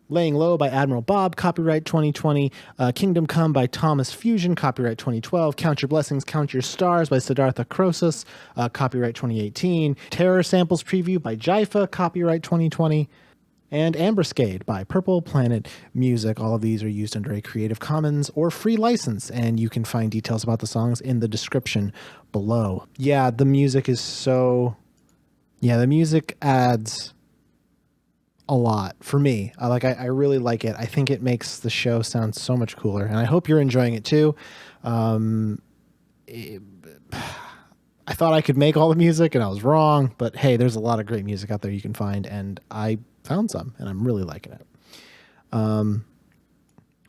Laying Low by Admiral Bob, copyright 2020. Kingdom Come by Thomas Fusion, copyright 2012. Count Your Blessings, Count Your Stars by Siddhartha Crosus, copyright 2018. Terror Samples Preview by Jaifa, copyright 2020. And Ambuscade by Purple Planet Music. All of these are used under a Creative Commons or free license, and you can find details about the songs in the description below. Yeah, the music is so... Yeah, the music adds a lot for me. I really like it. I think it makes the show sound so much cooler, and I hope you're enjoying it too. I thought I could make all the music, and I was wrong, but hey, there's a lot of great music out there you can find, and I found some, and I'm really liking it.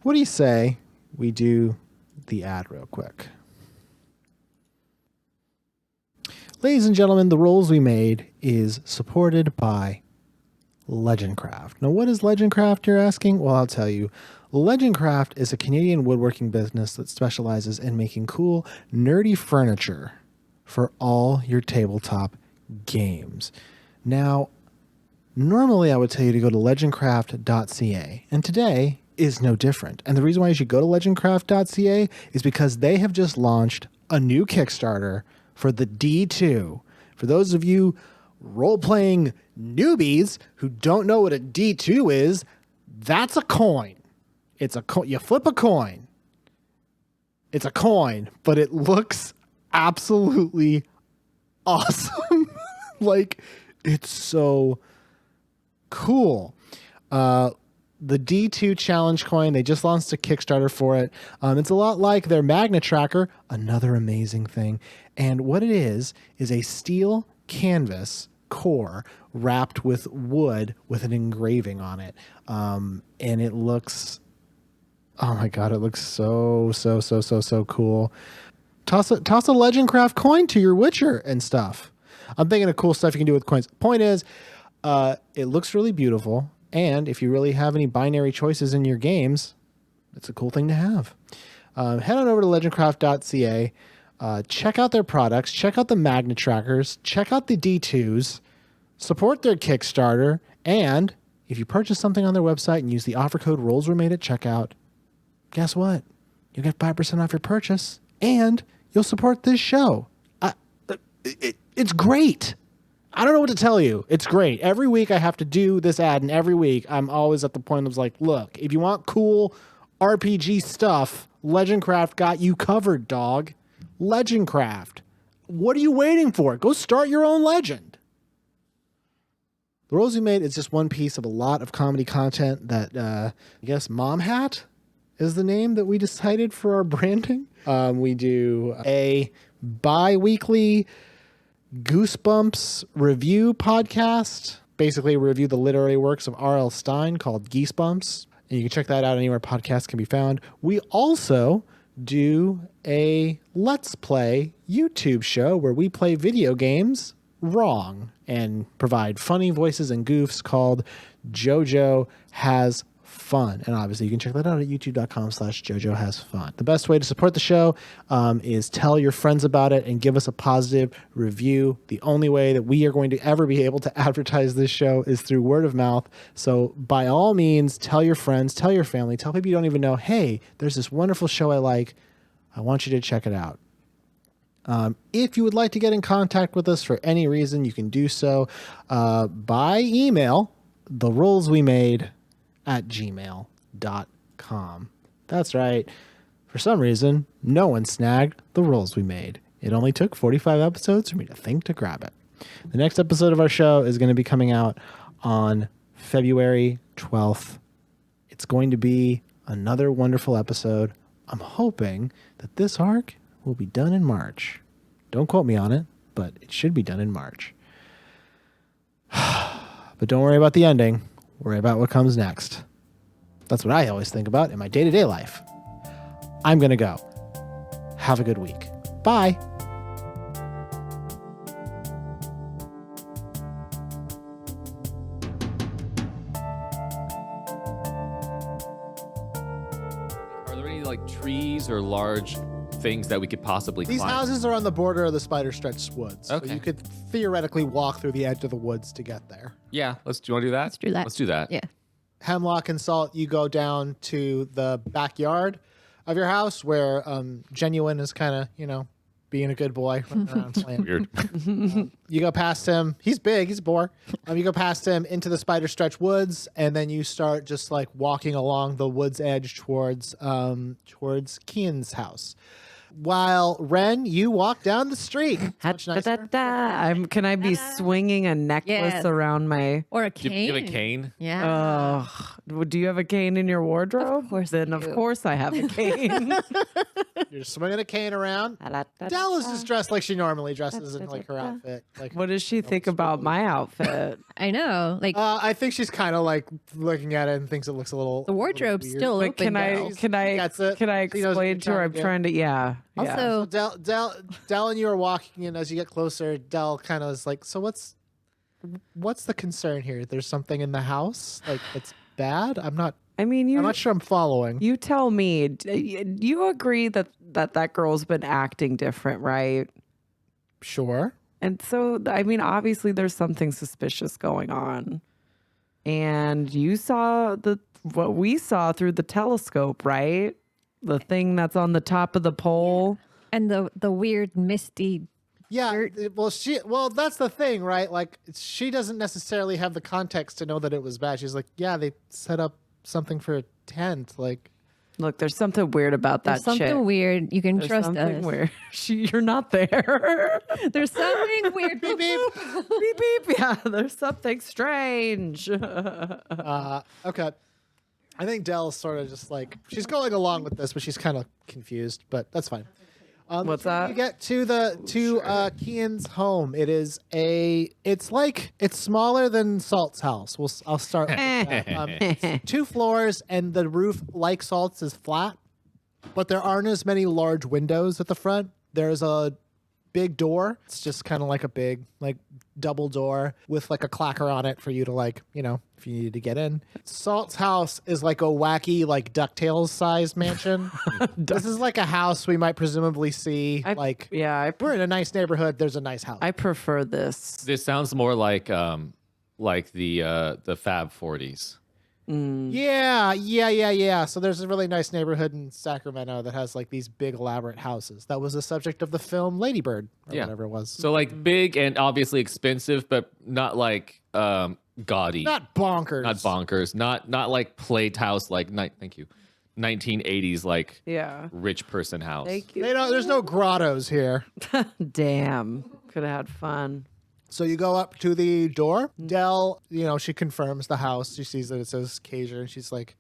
What do you say we do the ad real quick? Ladies and gentlemen, the Rolls We Made is supported by Legendcraft. Now, what is Legendcraft, you're asking? Well, I'll tell you. Legendcraft is a Canadian woodworking business that specializes in making cool, nerdy furniture for all your tabletop games. Now, normally I would tell you to go to legendcraft.ca, and today is no different. And the reason why you should go to legendcraft.ca is because they have just launched a new Kickstarter for the D2. For those of you role-playing newbies who don't know what a D2 is, that's a coin. It's a coin. You flip a coin. It's a coin, but it looks absolutely awesome. Like, it's so cool. The D2 challenge coin, they just launched a Kickstarter for it. It's a lot like their Magna Tracker, another amazing thing. And what it is a steel canvas core wrapped with wood with an engraving on it. And it looks, oh my God, it looks so cool. Toss a Legendcraft coin to your Witcher and stuff. I'm thinking of cool stuff you can do with coins. Point is, it looks really beautiful. And if you really have any binary choices in your games, it's a cool thing to have. Head on over to legendcraft.ca. Check out their products. Check out the Magna Trackers. Check out the D2s. Support their Kickstarter. And if you purchase something on their website and use the offer code ROLLSWEREMADE at checkout, guess what? You'll get 5% off your purchase. And you'll support this show. It's great. I don't know what to tell you. It's great. Every week I have to do this ad, and every week I'm always at the point of like, look, if you want cool RPG stuff, Legendcraft got you covered, dog. Legendcraft. What are you waiting for? Go start your own legend. The Rolls We Made is just one piece of a lot of comedy content that I guess Mom Hat is the name that we decided for our branding. We do a bi-weekly Goosebumps review podcast. Basically, we review the literary works of R.L. Stine called Geesebumps. And you can check that out anywhere podcasts can be found. We also do a Let's Play YouTube show where we play video games wrong and provide funny voices and goofs called JoJo Has Fun. And obviously you can check that out at youtube.com/JoJo Has Fun. The best way to support the show is tell your friends about it and give us a positive review. The only way that we are going to ever be able to advertise this show is through word of mouth. So by all means, tell your friends, tell your family, tell people you don't even know, hey, there's this wonderful show I like. I want you to check it out. If you would like to get in contact with us for any reason, you can do so by email, therollswemade@gmail.com. That's right. For some reason, no one snagged the rolls we made. It only took 45 episodes for me to think to grab it. The next episode of our show is going to be coming out on February 12th. It's going to be another wonderful episode. I'm hoping that this arc will be done in March. Don't quote me on it, but it should be done in March. But don't worry about the ending. Worry about what comes next. That's what I always think about in my day-to-day life. I'm going to go. Have a good week. Bye. Are there any like trees or large things that we could possibly These climb? houses are on the border of the Spider Stretch woods. Okay. So you could theoretically walk through the edge of the woods to get there. Yeah, do you want to do that? Let's do that. Let's do that. Yeah. Hemlock and Salt, you go down to the backyard of your house where Genuine is kind of, being a good boy, running around playing. Weird. You go past him. He's big. He's a boar. You go past him into the Spider Stretch woods, and then you start just like walking along the woods edge towards Kian's house. While Wren, you walk down the street. It's much nicer. Can I be swinging a necklace Yes. around my? Or a Do cane. you have a cane? Yeah. Do you have a cane in your wardrobe? Of course Then I of do. course I have a cane. You're swinging a cane around. Dell is just dressed like she normally dresses in like her outfit. Like, What does she think about my outfit? I know. Like I think she's kind of like looking at it and thinks it looks a little. the wardrobe's weird. still But open. can I Gets it. can I She knows what explain you're to her? I'm trying to do. trying to Also, Dell and you are walking, and as you get closer, Dell kind of is like, "So what's the concern here? There's something in the house like that's bad. I'm not sure I'm following." You tell me. You agree that girl's been acting different, right? Sure. And so, obviously there's something suspicious going on. And you saw what we saw through the telescope, right? The thing that's on the top of the pole. and the weird misty. Yeah. Well, that's the thing, right? Like, she doesn't necessarily have the context to know that it was bad. She's like, yeah, they set up something for a tent. Like, Look, there's something weird about that There's something chick. weird. You can There's trust something us. weird. You're not there. There's something weird. Beep, beep. Beep, beep. Yeah, there's something strange. Okay. I think Dell's sort of just like, she's going along with this, but she's kind of confused, but that's fine. What's that? You get to Kian's home. It's smaller than Salt's house. I'll start with that. It's 2 floors, and the roof, like Salt's, is flat, but there aren't as many large windows at the front. There's a big door. It's just kind of like a big, like, double door with like a clacker on it for you to, like, you know, if you needed to get in. Salt's house is like a wacky, like, DuckTales sized mansion. This is like a house we might presumably see. We're in a nice neighborhood. There's a nice house. I prefer this. This sounds more like the Fab 40s. Yeah. So there's a really nice neighborhood in Sacramento that has like these big elaborate houses. That was the subject of the film Lady Bird or whatever it was. So like big and obviously expensive, but not like gaudy. Not bonkers. Not bonkers. Not like plate house like thank you. 1980s like rich person house. Thank you. There's no grottos here. Damn. Could have had fun. So you go up to the door. Dell, she confirms the house. She sees that it says Kaiser, and she's like,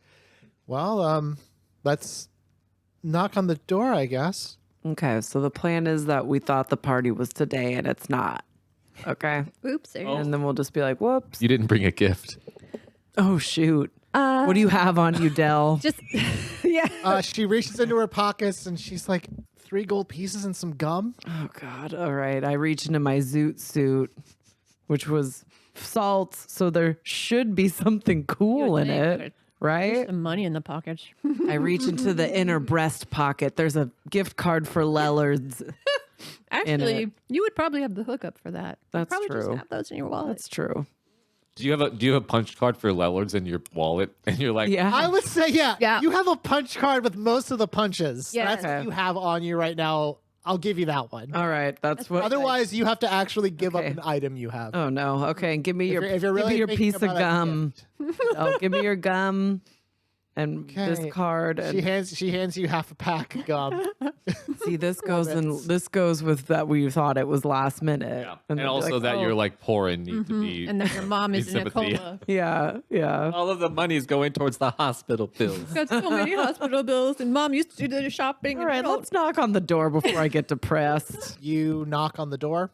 well, let's knock on the door, I guess. Okay, so the plan is that we thought the party was today, and it's not. Okay? Oops. And then we'll just be like, whoops. You didn't bring a gift. Oh, shoot. What do you have on you, Dell? Just, yeah. She reaches into her pockets, and she's like, 3 gold pieces and some gum. Oh, God. All right. I reach into my zoot suit, which was salt, so there should be something cool in it, right? Some money in the pocket. I reach into the inner breast pocket. There's a gift card for Lellards. Actually, you would probably have the hookup for that. That's probably true. Just have those in your wallet. That's true. Do you have a punch card for Lellards in your wallet? And you're like, Yeah. I would say, Yeah. you have a punch card with most of the punches. Yeah. That's what you have on you right now. I'll give you that one. All right. That's what. Otherwise, you have to actually give up Okay. an item you have. Oh, no. Okay. Give me your, if you're give really me your thinking piece of about a gum. gift. Oh, give me your gum and this Okay. card. And She hands you half a pack of gum. see, this goes with that we thought it was last minute. yeah. And And they'll be also like, that oh. you're like poor and need to be. And then your mom is in a sympathy. coma. Yeah. Yeah. All of the money is going towards the hospital bills. Got so many hospital bills, and mom used to do the shopping. All right. Let's knock on the door before I get depressed. You knock on the door.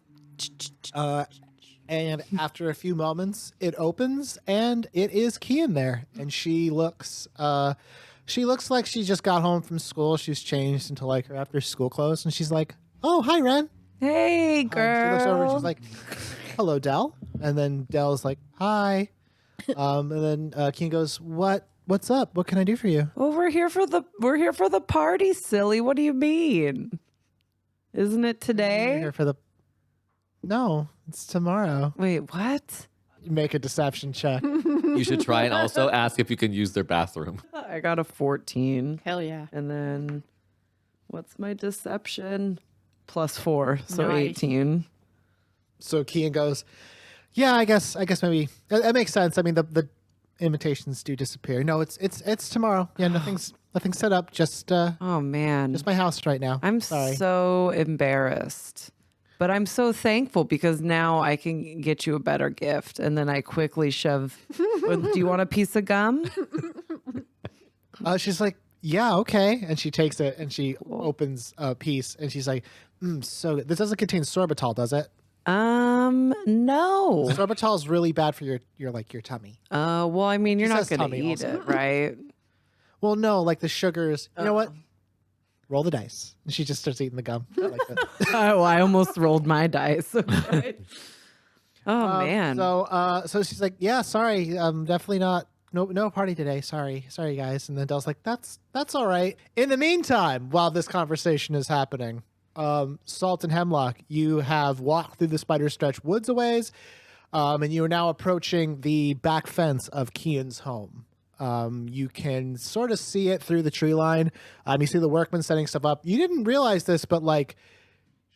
And after a few moments, it opens, and it is Kian there. And she looks like she just got home from school. She's changed into like her after school clothes, and she's like, "Oh, hi, Wren." Hey, She looks over and girl. she's like, "Hello, Dell." And then Dell's like, "Hi." And then Kian goes, "What's up? What can I do for you?" Well, we're here for the party, silly. What do you mean? Isn't it You're today? here for the. No, it's tomorrow. Wait, what? Make a deception check. You should try and also ask if you can use their bathroom. I got a 14. Hell yeah. And then what's my deception? +4, so Nice. 18. So Kian goes, "Yeah, I guess maybe that makes sense. I mean, the invitations do disappear. No, it's tomorrow. Yeah, nothing's set up. Just Oh man. just my house right now. I'm sorry. so embarrassed. But I'm so thankful because now I can get you a better gift. And then I quickly shove. Do you want a piece of gum? She's like, "Yeah, okay," and she takes it and she opens a piece and she's like, "So good. This doesn't contain sorbitol, does it? No. Sorbitol is really bad for your tummy. Well, I mean, you're She not says going to tummy eat also. it, right? Well, no, like the sugars. You know what? Roll the dice." And she just starts eating the gum. I like that. Oh, I almost rolled my dice. Oh, man. So she's like, "Yeah, sorry, definitely not. No party today. Sorry, guys." And then Dell's like, "That's all right." In the meantime, while this conversation is happening, Salt and Hemlock, you have walked through the Spider Stretch woods a ways, and you are now approaching the back fence of Kian's home. You can sort of see it through the tree line. You see the workmen setting stuff up. You didn't realize this, but like,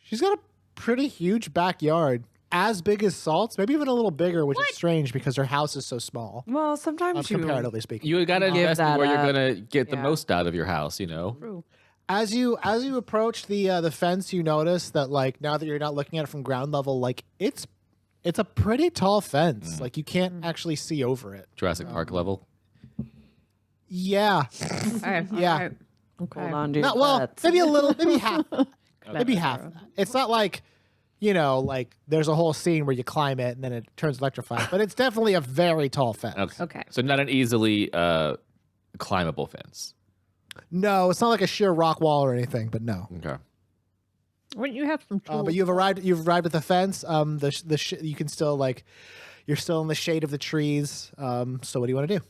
she's got a pretty huge backyard. as big as Salt's, maybe even a little bigger, which is strange because her house is so small, Well, sometimes you comparatively speaking. You got to Give invest in that where you're up. going to get the Yeah. most out of your house, True. As you approach the fence, you notice that like now that you're not looking at it from ground level, like it's a pretty tall fence. Like you can't actually see over it. Jurassic Park level. Yeah, All right. Yeah. All right. Okay. hold on to your not well. butts. Maybe a little. Maybe half. Maybe half. That. It's not like like there's a whole scene where you climb it and then it turns electrified. But it's definitely a very tall fence. Okay. So not an easily climbable fence. No, it's not like a sheer rock wall or anything. But no. Okay. Wouldn't you have some tools? But you've arrived. You've arrived at the fence. You can still like, you're still in the shade of the trees. So what do you want to do?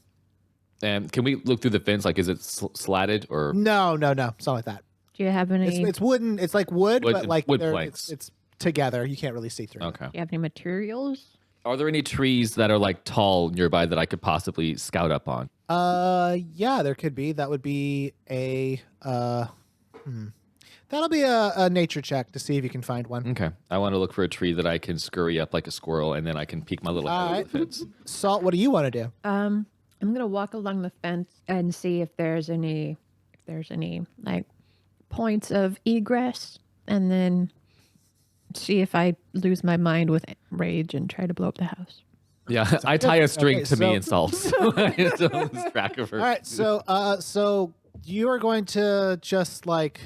And can we look through the fence? Like, is it slatted or No. It's not like that. Do you have any? It's wooden. It's like wood, Wood- but like wood they're- planks. it's together. You can't really see through. okay? Do you have any materials? Are there any trees that are like tall nearby that I could possibly scout up on? Yeah, there could be. That would be a that'll be a nature check to see if you can find one. Okay. I want to look for a tree that I can scurry up like a squirrel, and then I can peek my little head over Alright. the fence. Salt, what do you want to do? I'm gonna walk along the fence and see if there's any like points of egress, and then see if I lose my mind with rage and try to blow up the house. Yeah, I tie a string Okay, to me so- and Salt. So I don't lose track of her. All right, so you are going to just like,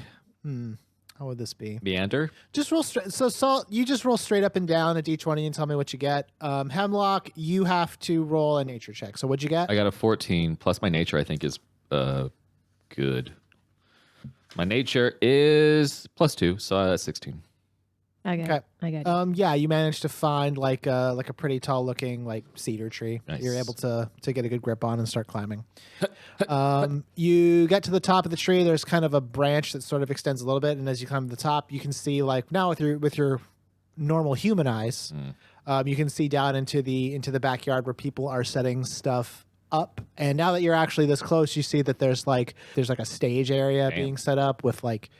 how would this be? Meander? Just roll straight. So Salt, you just roll straight up and down a d20 and tell me what you get. Hemlock, you have to roll a nature check. So what'd you get? I got a 14 plus my nature. I think is good. My nature is +2, so that's 16. I got Okay. it. I got it. Yeah, you managed to find like a pretty tall looking like cedar tree. Nice. You're able to get a good grip on and start climbing. You get to the top of the tree. There's kind of a branch that sort of extends a little bit, and as you climb to the top, you can see like now with your normal human eyes, you can see down into the backyard where people are setting stuff up. And now that you're actually this close, you see that there's like a stage area Damn. being set up with like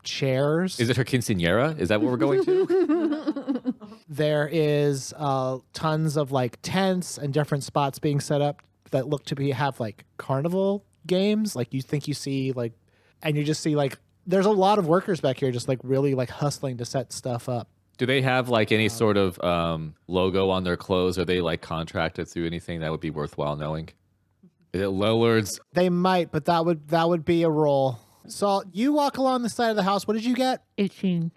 chairs. Is it her quinceanera? Is that what we're going to? There is tons of like tents and different spots being set up that look to have like carnival games. Like you think you see like, and you just see like there's a lot of workers back here just like really like hustling to set stuff up. Do they have like any sort of logo on their clothes? Are they like contracted through anything that would be worthwhile knowing? Is it Lollards? They might, but that would be a roll. So you walk along the side of the house. What did you get? 18.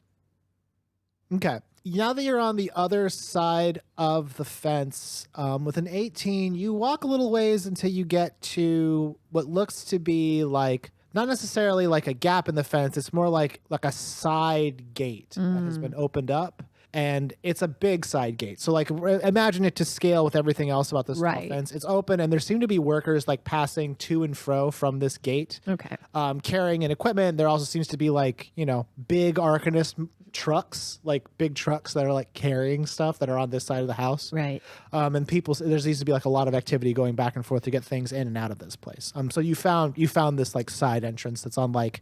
Okay. Now that you're on the other side of the fence, with an 18, you walk a little ways until you get to what looks to be like not necessarily like a gap in the fence. It's more like a side gate that has been opened up, and it's a big side gate. So like imagine it to scale with everything else about this tall Right. fence. It's open, and there seem to be workers like passing to and fro from this gate. Okay. Carrying an equipment. There also seems to be like, big Arcanist trucks, like big trucks that are like carrying stuff that are on this side of the house. Right. And there seems to be like a lot of activity going back and forth to get things in and out of this place. So you found this like side entrance that's on like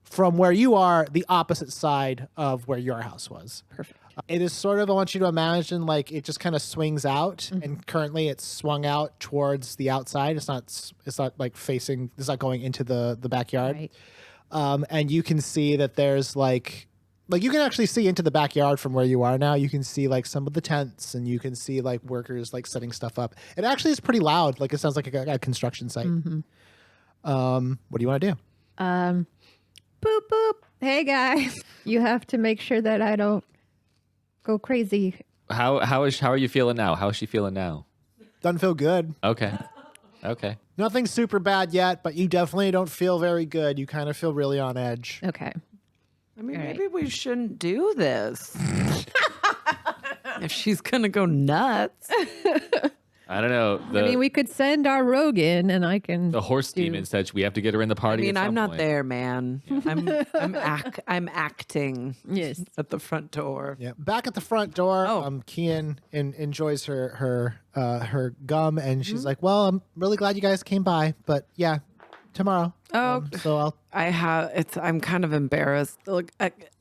from where you are, the opposite side of where your house was. Perfect. It is sort of, I want you to imagine like it just kind of swings out, and currently it's swung out towards the outside. It's not like facing, it's not going into the backyard. Right. And you can see that there's like you can actually see into the backyard from where you are now. You can see like some of the tents, and you can see like workers like setting stuff up. It actually is pretty loud. Like it sounds like a construction site. What do you want to do? Boop boop. Hey guys, you have to make sure that I don't go crazy. How are you feeling now? How is she feeling now? Doesn't feel good. Okay. Nothing super bad yet, but you definitely don't feel very good. You kind of feel really on edge. Okay. I mean, All right. maybe we shouldn't do this. If she's gonna go nuts. I don't know. I mean, we could send our rogue in, and I can. The horse demon said we have to get her in the I party. mean, at I'm some not point. there, man. I'm acting Yes. at the front door. Yeah. Back at the front door, Oh. Kian enjoys her gum, and she's like, "Well, I'm really glad you guys came by, but yeah, tomorrow." Oh. So I'll. I'm kind of embarrassed. Look,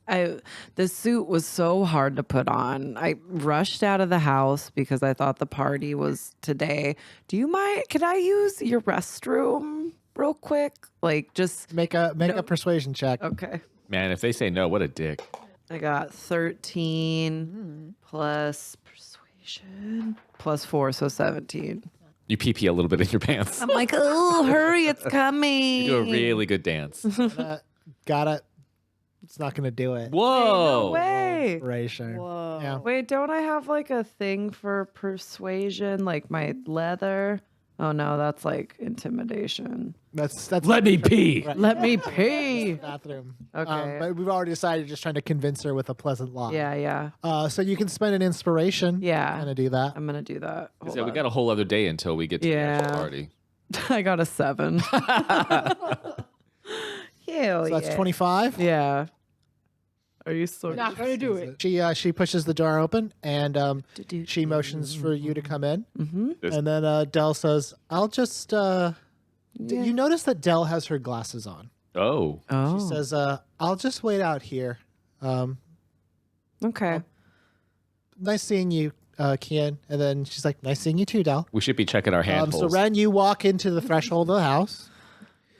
The suit was so hard to put on. I rushed out of the house because I thought the party was today. Do you mind? Could I use your restroom real quick? Like just Make a persuasion check. okay. Man, if they say no, what a dick. I got 13 plus persuasion plus 4, so 17. You pee a little bit in your pants. I'm like, oh, hurry, it's coming. You do a really good dance. Got it. It's not gonna do it. Whoa. No way. Inspiration. Whoa. Yeah. Wait, don't I have like a thing for persuasion, like my leather? Oh no, that's like intimidation. That's Let me pee. Right. Let me pee. bathroom. Okay. But we've already decided you're just trying to convince her with a pleasant lie. Yeah. So you can spend an inspiration. Yeah. Kind of do that. I'm gonna do that. Hold Yeah, we on. got a whole other day until we get to the actual party. I got a 7. Hell So that's yeah. 25. Yeah. Are you so Not gonna do it. She pushes the door open and she motions for you to come in. Mm-hmm. And then Dell says, "I'll just." You notice that Dell has her glasses on. Oh. Oh. She says, "I'll just wait out here. Okay. Nice seeing you, Kian." And then she's like, "Nice seeing you too, Dell." We should be checking our handholds. So Wren, you walk into the threshold of the house.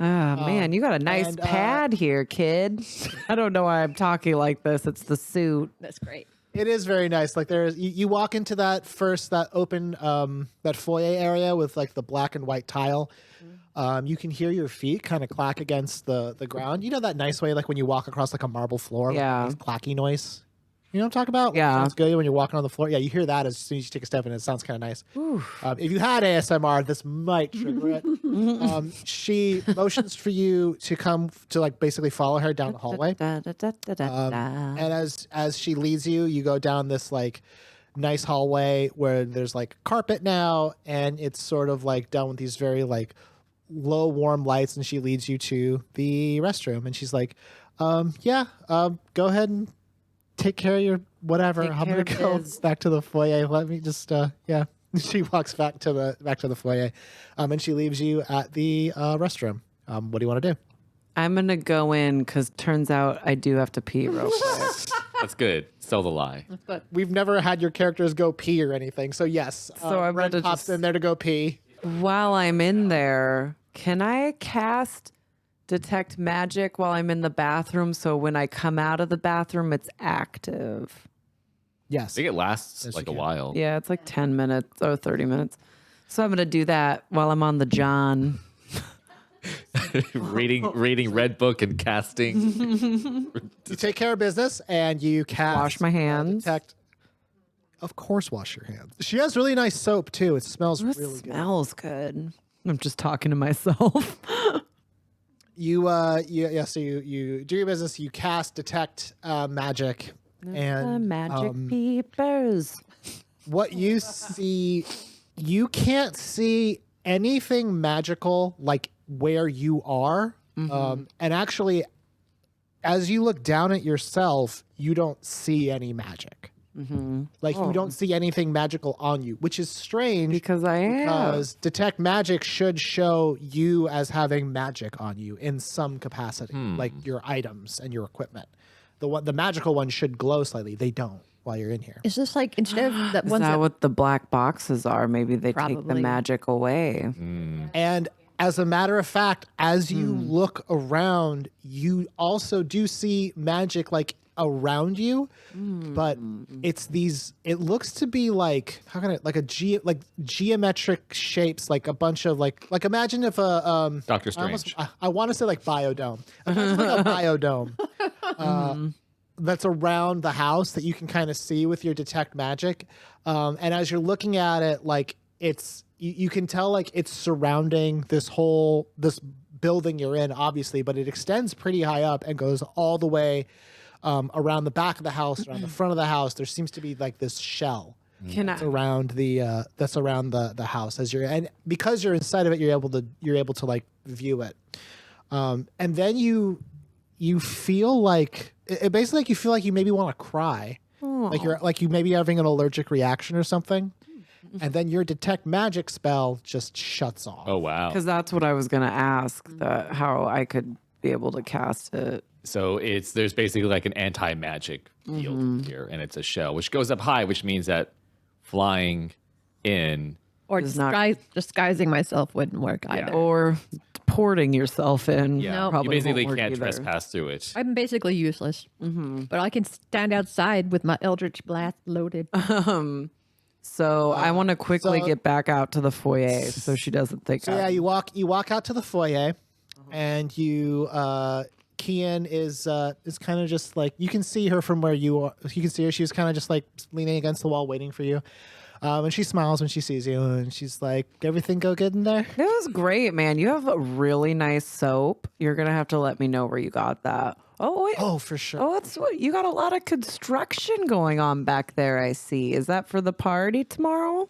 Ah, man, you got a nice and, pad here, kid. I don't know why I'm talking like this. It's the suit. That's great. It is very nice. Like you walk into that open that foyer area with like the black and white tile. You can hear your feet kind of clack against the ground. You know that nice way, like when you walk across like a marble floor, Yeah. like, clacky noise. You know what I'm talking about? Yeah. Sounds good when you're walking on the floor. Yeah, you hear that as soon as you take a step in. It sounds kind of nice. If you had ASMR, this might trigger it. She motions for you to come to like basically follow her down the hallway. And as she leads you, you go down this like nice hallway where there's like carpet now, and it's sort of like done with these very like low warm lights. And she leads you to the restroom, and she's like, "Yeah, go ahead and take care of your whatever. Take I'm care gonna of go biz." back to the foyer. Let me just yeah." She walks back to the foyer, and she leaves you at the restroom. What do you want to do? I'm going to go in because turns out I do have to pee real quick. That's good. Sell the lie. We've never had your characters go pee or anything, so yes. So I'm Ren gonna pops just- in there to go pee. While I'm in there, can I cast detect magic while I'm in the bathroom so when I come out of the bathroom, it's active? Yes. I think it lasts Yes, like you a can. while. Yeah, it's like 10 minutes or 30 minutes. So I'm going to do that while I'm on the John. reading Red Book and casting. You take care of business and you cast. Wash my hands. Detect. Of course, wash your hands. She has really nice soap too. It smells It really good. smells good. I'm just talking to myself. So you do your business. You cast detect magic, The and magic peepers. what you see, you can't see anything magical like where you are. And actually, as you look down at yourself, you don't see any magic. Like you don't see anything magical on you, which is strange Because I am. because detect magic should show you as having magic on you in some capacity, like your items and your equipment. The magical ones should glow slightly. They don't while you're in here. Is this like instead of that Is one that what the black boxes are? Maybe they take the Probably. magic away. And as a matter of fact, as you look around, you also do see magic like around you, but it's these. It looks to be like how can I like geometric shapes, like a bunch of like imagine if a Doctor I almost- Strange. I want to say like biodome. Imagine like a biodome that's around the house that you can kind of see with your detect magic. And as you're looking at it, like it's you can tell like it's surrounding this building you're in, obviously, but it extends pretty high up and goes all the way around the back of the house, around the front of the house. There seems to be like this shell Can I? around the house as you're, and because you're inside of it, you're able to like view it. And then you feel like it basically like you feel like you maybe want to cry, like you maybe having an allergic reaction or something, and then your detect magic spell just shuts off. Oh wow. Because that's what I was going to ask, how I could be able to cast it. So there's basically like an anti-magic field here, and it's a shell, which goes up high, which means that flying in Or Does not- disguising myself wouldn't work either. Or porting yourself in. No. you probably basically won't work can't either. trespass through it. I'm basically useless. But I can stand outside with my Eldritch Blast loaded. So I want to quickly so- get back out to the foyer so she doesn't think. So yeah, you walk out to the foyer, and you Kian is kind of just like, you can see her from where you are. You can see her. She's kind of just like leaning against the wall, waiting for you. And she smiles when she sees you, and she's like, "Everything go good in there?" It was great, man. You have a really nice soap. You're gonna have to let me know where you got that. Oh wait. Oh, for sure. Oh, that's what you got. A lot of construction going on back there. I see. Is that for the party tomorrow?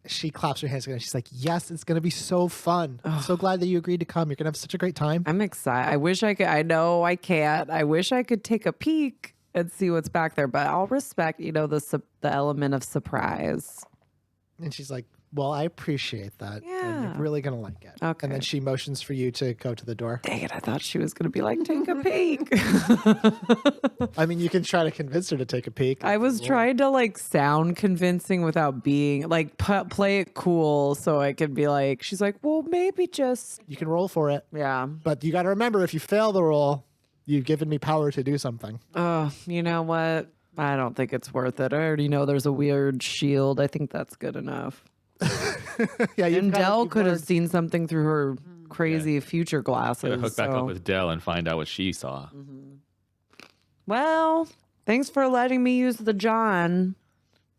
She claps her hands together. She's like, "Yes, it's gonna be so fun. I'm so glad that you agreed to come. You're gonna have such a great time." I'm excited. I wish I could. I know I can't. I wish I could take a peek and see what's back there. But I'll respect, the element of surprise. And she's like, "Well, I appreciate that. And Yeah. you're really gonna like it." Okay. And then she motions for you to go to the door. Dang it! I thought she was gonna be like, take a peek. I mean, you can try to convince her to take a peek. I was trying to like sound convincing without being like play it cool, so I could be like, she's like, well, maybe just You can roll for it, yeah. but you got to remember, if you fail the roll, you've given me power to do something. You know what? I don't think it's worth it. I already know there's a weird shield. I think that's good enough. Yeah, And Dell you've could have learned- seen something through her crazy future glasses. Gotta hook back so- up with Dell and find out what she saw. Well, thanks for letting me use the John.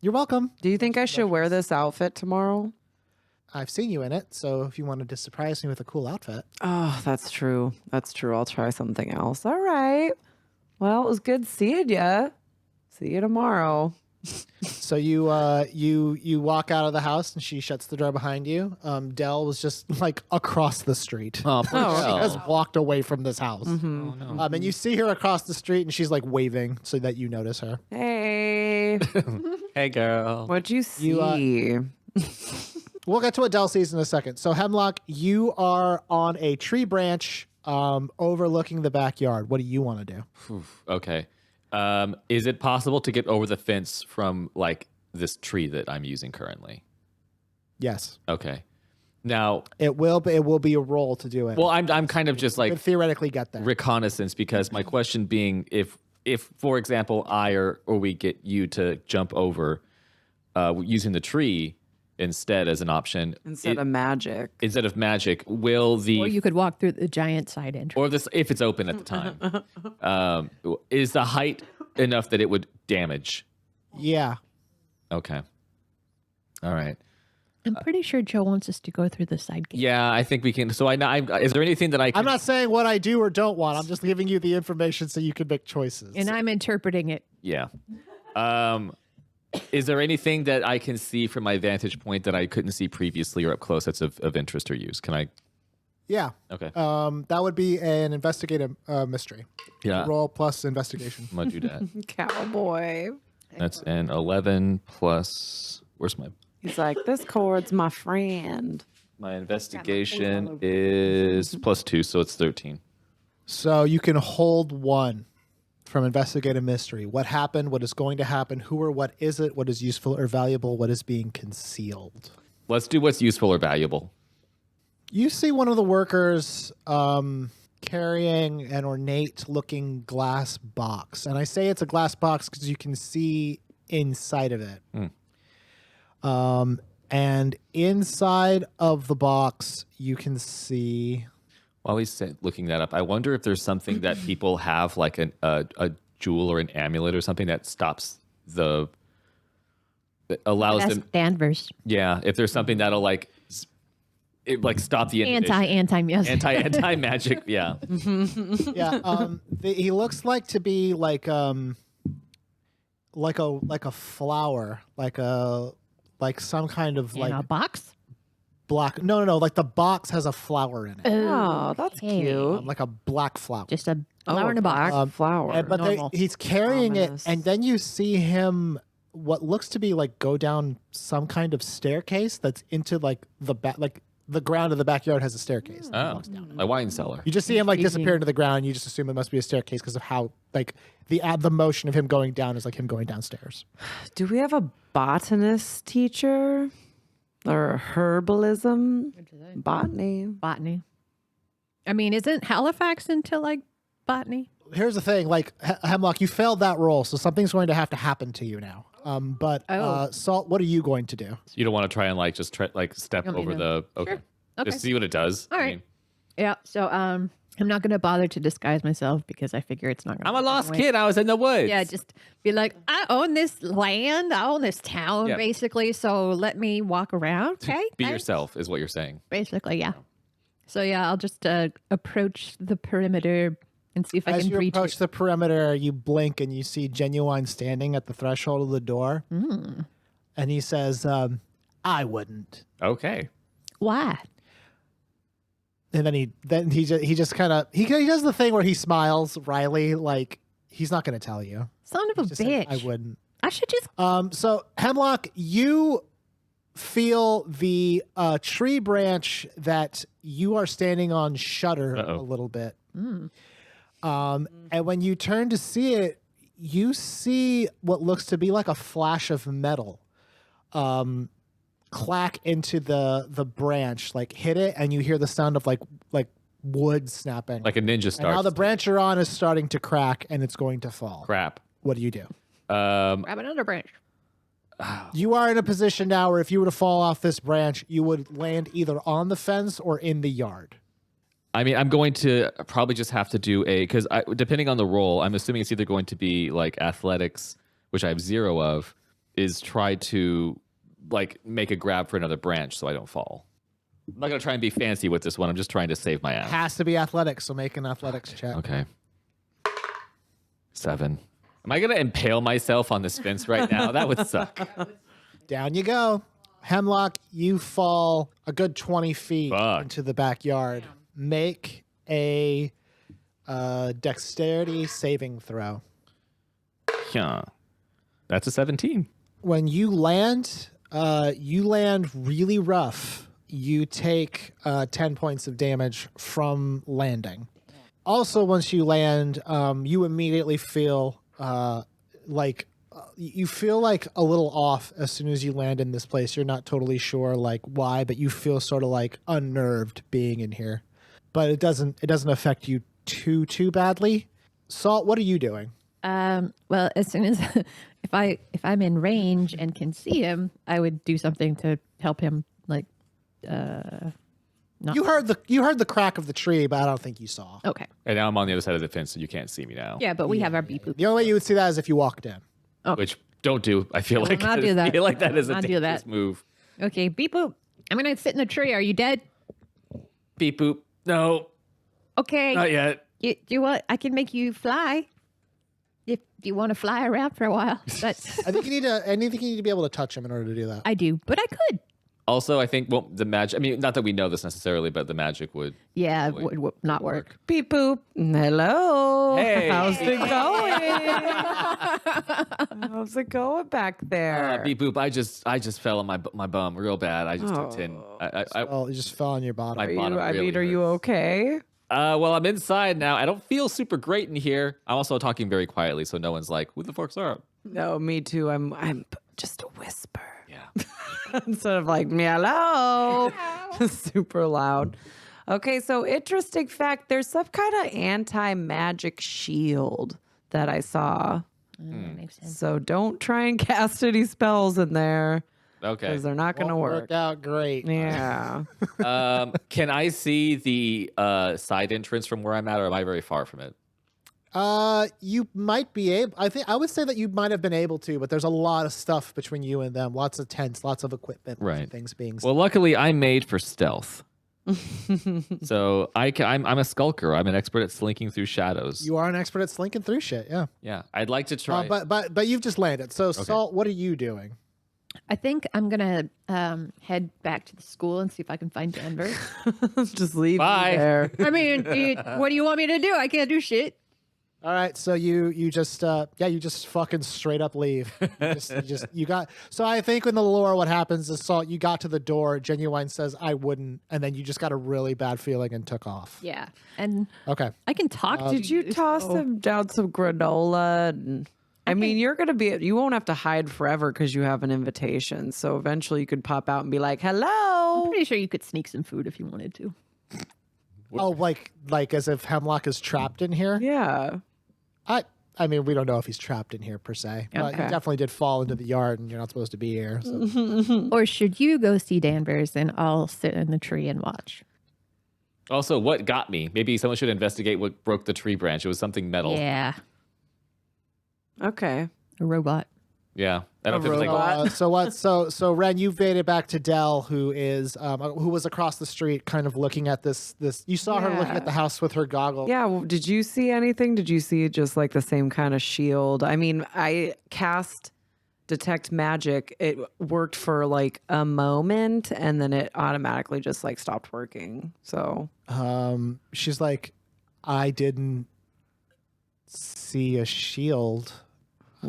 You're welcome. Do you think I should wear this outfit tomorrow? I've seen you in it, so if you wanted to surprise me with a cool outfit. Oh, that's true. That's true. I'll try something else. All right. Well, it was good seeing you. See you tomorrow. So you walk out of the house, and she shuts the door behind you. Dell was just like across the street. Oh, poor Oh, She Dell. has walked away from this house. Oh, no. And you see her across the street, and she's like waving so that you notice her. Hey, Hey, girl. what'd you see? You, We'll get to what Dell sees in a second. So Hemlock, you are on a tree branch overlooking the backyard. What do you want to do? Okay. Is it possible to get over the fence from like this tree that I'm using currently? Yes, Okay. Now, it will. But it will be a roll to do it. well, I'm kind of just you like can theoretically get there. reconnaissance, because my question being, if for example or we get you to jump over using the tree instead as an option Instead of magic. instead of magic, will the Or you could walk through the giant side entrance. or this if it's open at the time, is the height enough that it would damage? Yeah. Okay. All right. I'm pretty sure Joe wants us to go through the side gate. Yeah, I think we can. So is there anything that I can? I'm not saying what I do or don't want. I'm just giving you the information so you can make choices. And I'm interpreting it. Yeah. Is there anything that I can see from my vantage point that I couldn't see previously or up close that's of interest or use? Can I? Yeah. Okay. That would be an investigative mystery. Yeah. Roll plus investigation. I'm gonna do that. Cowboy. That's an 11 plus. Where's He's like, this cord's my friend. my investigation is +2, so it's 13. So you can hold one from investigative mystery. What happened? What is going to happen? Who or what is it? What is useful or valuable? What is being concealed? Let's do what's useful or valuable. You see one of the workers carrying an ornate-looking glass box. And I say it's a glass box because you can see inside of it. And inside of the box, you can see... While he's looking that up, I wonder if there's something that people have, like a jewel or an amulet or something that stops that allows That's them. Danvers. Yeah, if there's something that'll like stop the inhibition. anti magic. Yeah. Yeah, he looks like to be like a flower, like some kind of In a box? black. No. Like the box has a flower in it, Oh, that's Okay. cute. like a black flower. Just a flower in a box. black flower. But normal. he's carrying Ominous. it, and then you see him what looks to be like go down some kind of staircase that's into like the back, like the ground of the backyard has a staircase. He Oh, walks down it. a wine cellar. You just see him like Intriguing. disappear into the ground. You just assume it must be a staircase because of how like the motion of him going down is like him going downstairs. Do we have a botanist teacher or herbalism? Botany. Botany. I mean, isn't Halifax into like botany? Here's the thing, like Hemlock, you failed that roll, so something's going to have to happen to you now. Salt, what are you going to do? You don't want to try and like just step You want me over to- the. Okay. Sure. Okay. Just see what it does. All I right. mean, Yeah. So I'm not gonna bother to disguise myself because I figure it's not gonna. I'm a work lost anyway. kid. I was in the woods. Yeah, just be like, I own this land, I own this town, Yeah. basically. So let me walk around. Okay. Be Thanks. yourself is what you're saying. Basically, yeah. So yeah, I'll just approach the perimeter and see if I As can you breach approach it. the perimeter, you blink and you see Genuine standing at the threshold of the door. And he says, I wouldn't. Okay. Why? And then he just kind of he does the thing where he smiles wryly, like he's not going to tell you. Son of a Just says, bitch. I wouldn't. I should just. So Hemlock, you feel the tree branch that you are standing on shudder Uh-oh. a little bit. And when you turn to see it, you see what looks to be like a flash of metal clack into the branch, like hit it, and you hear the sound of like wood snapping. Like a ninja and now starts. the branch you're on is starting to crack and it's going to fall. Crap. What do you do? Grab another branch. You are in a position now where if you were to fall off this branch, you would land either on the fence or in the yard. I mean, I'm going to probably just have to do because depending on the role, I'm assuming it's either going to be like athletics, which I have 0 of, is try to like make a grab for another branch so I don't fall. I'm not going to try and be fancy with this one. I'm just trying to save my ass. Has to be athletics, so make an athletics check. Okay. 7. Am I going to impale myself on this fence right now? That would suck. Down you go. Hemlock, you fall a good 20 feet Fuck. into the backyard. Make a dexterity saving throw. Yeah. That's a 17. When you land really rough. You take 10 points of damage from landing. Also, once you land, you immediately feel you feel like a little off as soon as you land in this place. You're not totally sure like why, but you feel sort of like unnerved being in here. But it doesn't affect you too badly. Salt, what are you doing? Well, as soon as if I'm in range and can see him, I would do something to help him. Like, You heard the crack of the tree, but I don't think you saw. okay, And now I'm on the other side of the fence, so you can't see me now. yeah, but we have our beep boop. The only way you would see that is if you walked in. Which don't do. I feel I will like not I do that. feel like that is a Not do dangerous that. move. Okay, beep boop. I'm gonna sit in the tree. Are you dead? Beep boop. No, Okay. not yet. Do you want? I can make you fly. If you want to fly around for a while, but I think you need to be able to touch him in order to do that. I do. But I could. Also, I think the magic. I mean, not that we know this necessarily, but the magic would. Yeah, it would not work. Beep boop. Hello. Hey. How's it going? How's it going back there? Beep boop. I just fell on my bum real bad. I just took 10. Oh, it just fell on your bottom. My Are bottom you, I really mean, are you hurts. okay? Well, I'm inside now. I don't feel super great in here. I'm also talking very quietly, so no one's like, "Who the fuck's up?" No, me too. I'm just a whisper. Yeah. Instead of like, hello, super loud. Okay, so interesting fact, there's some kind of anti-magic shield that I saw. Makes sense. So don't try and cast any spells in there Okay. because they're not going to Won't work. out great. Yeah. Can I see the side entrance from where I'm at, or am I very far from it? You might be able. I would say that you might have been able to, but there's a lot of stuff between you and them. Lots of tents, lots of equipment, lots of Right. things being. Well, luckily, I'm made for stealth. So I'm a skulker. I'm an expert at slinking through shadows. You are an expert at slinking through shit. Yeah. Yeah, I'd like to try. But you've just landed. So Salt, what are you doing? I think I'm gonna head back to the school and see if I can find Denver. Just leave me Bye. there. I mean, what do you want me to do? I can't do shit. All right, so you just you just fucking straight up leave. So I think in the lore, what happens is Salt, you got to the door. Genuine says I wouldn't, and then you just got a really bad feeling and took off. Yeah. And Okay. I can talk to Did you toss him down some granola? And, I mean, you won't have to hide forever because you have an invitation. So eventually you could pop out and be like, hello. I'm pretty sure you could sneak some food if you wanted to. Oh, like as if Hemlock is trapped in here? Yeah. I mean, we don't know if he's trapped in here per se, but he Okay. definitely did fall into the yard, and you're not supposed to be here. So. Or should you go see Danvers and I'll sit in the tree and watch? Also, what got me? Maybe someone should investigate what broke the tree branch. It was something metal. Yeah. Okay. A robot. Yeah. I don't know if it was robot. So what? So Wren, you've made it back to Dell, who was across the street, kind of looking at this. You saw her looking at the house with her goggles. Yeah. Well, did you see anything? Did you see just like the same kind of shield? I mean, I cast detect magic. It worked for like a moment and then it automatically just like stopped working. So She's like, I didn't see a shield.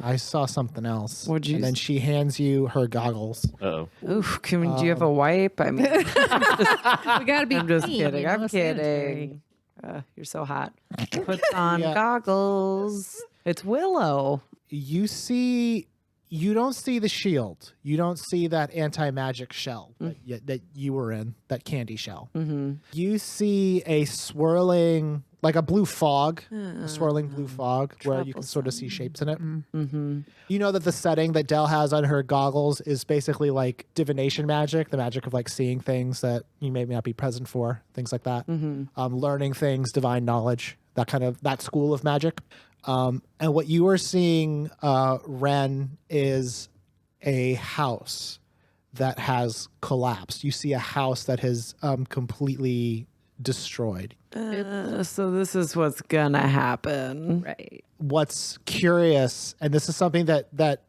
I saw something else. What'd you And then she hands you her goggles. Uh-oh. oof, do you have a wipe? I mean, We gotta be I'm just clean, kidding. you I'm know, sanitary. kidding. You're so hot. Puts on Yeah. goggles. It's Willow. You don't see the shield. You don't see that anti-magic shell that you were in, that candy shell. Mm-hmm. You see a swirling, like a blue fog, a swirling blue fog where you can sort of see shapes in it. Mm-hmm. You know that the setting that Dell has on her goggles is basically like divination magic, the magic of like seeing things that you may not be present for, things like that. Learning things, divine knowledge, that school of magic. And what you are seeing, Wren, is a house that has collapsed. You see a house that has completely destroyed. So this is what's gonna happen. Right. What's curious, and this is something that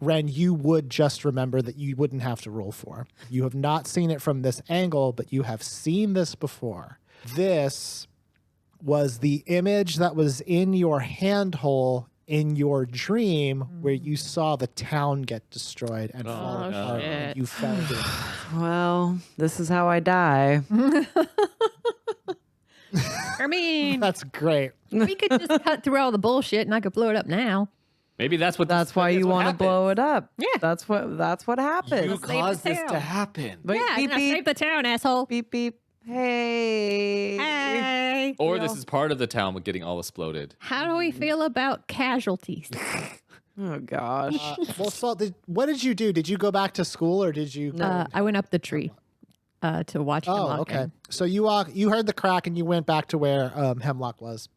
Wren, you would just remember that you wouldn't have to roll for. You have not seen it from this angle, but you have seen this before. This was the image that was in your handhole in your dream where you saw the town get destroyed and fall apart. shit. You fell in. Well, this is how I die. I mean, That's great. we could just cut through all the bullshit and I could blow it up now. Maybe that's what. That's why you want to blow it up. Yeah. That's what happens. You caused the this town. to happen. Wait, Yeah, beep now beep save the town, asshole. beep beep. Hey. Hey. Or this is part of the town getting all exploded. How do we feel about casualties? Oh gosh. Well, Salt, what did you do? Did you go back to school or did you? I went up the tree to watch Hemlock. Okay. So you heard the crack and you went back to where Hemlock was.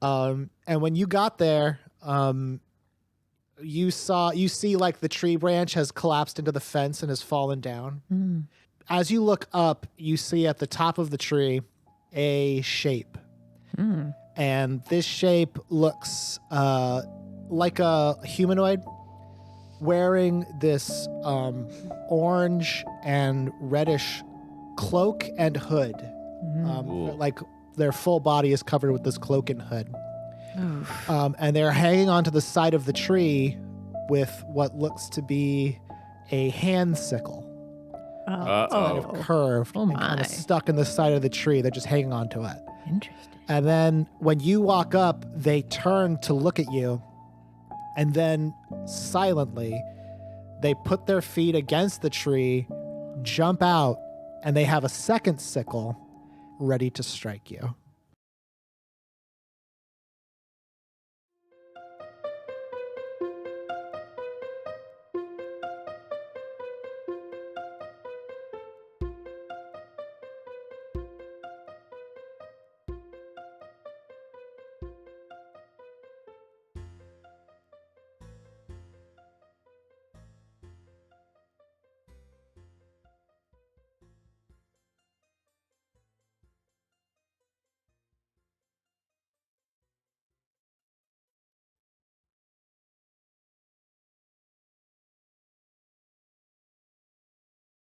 And when you got there, you see like the tree branch has collapsed into the fence and has fallen down. As you look up, you see at the top of the tree a shape. And this shape looks like a humanoid wearing this orange and reddish cloak and hood. Like their full body is covered with this cloak and hood. And they're hanging onto the side of the tree with what looks to be a hand sickle. Uh-oh. Curved and kind my. of stuck in the side of the tree. They're just hanging onto it. Interesting. And then when you walk up, they turn to look at you. And then silently, they put their feet against the tree, jump out, and they have a second sickle ready to strike you.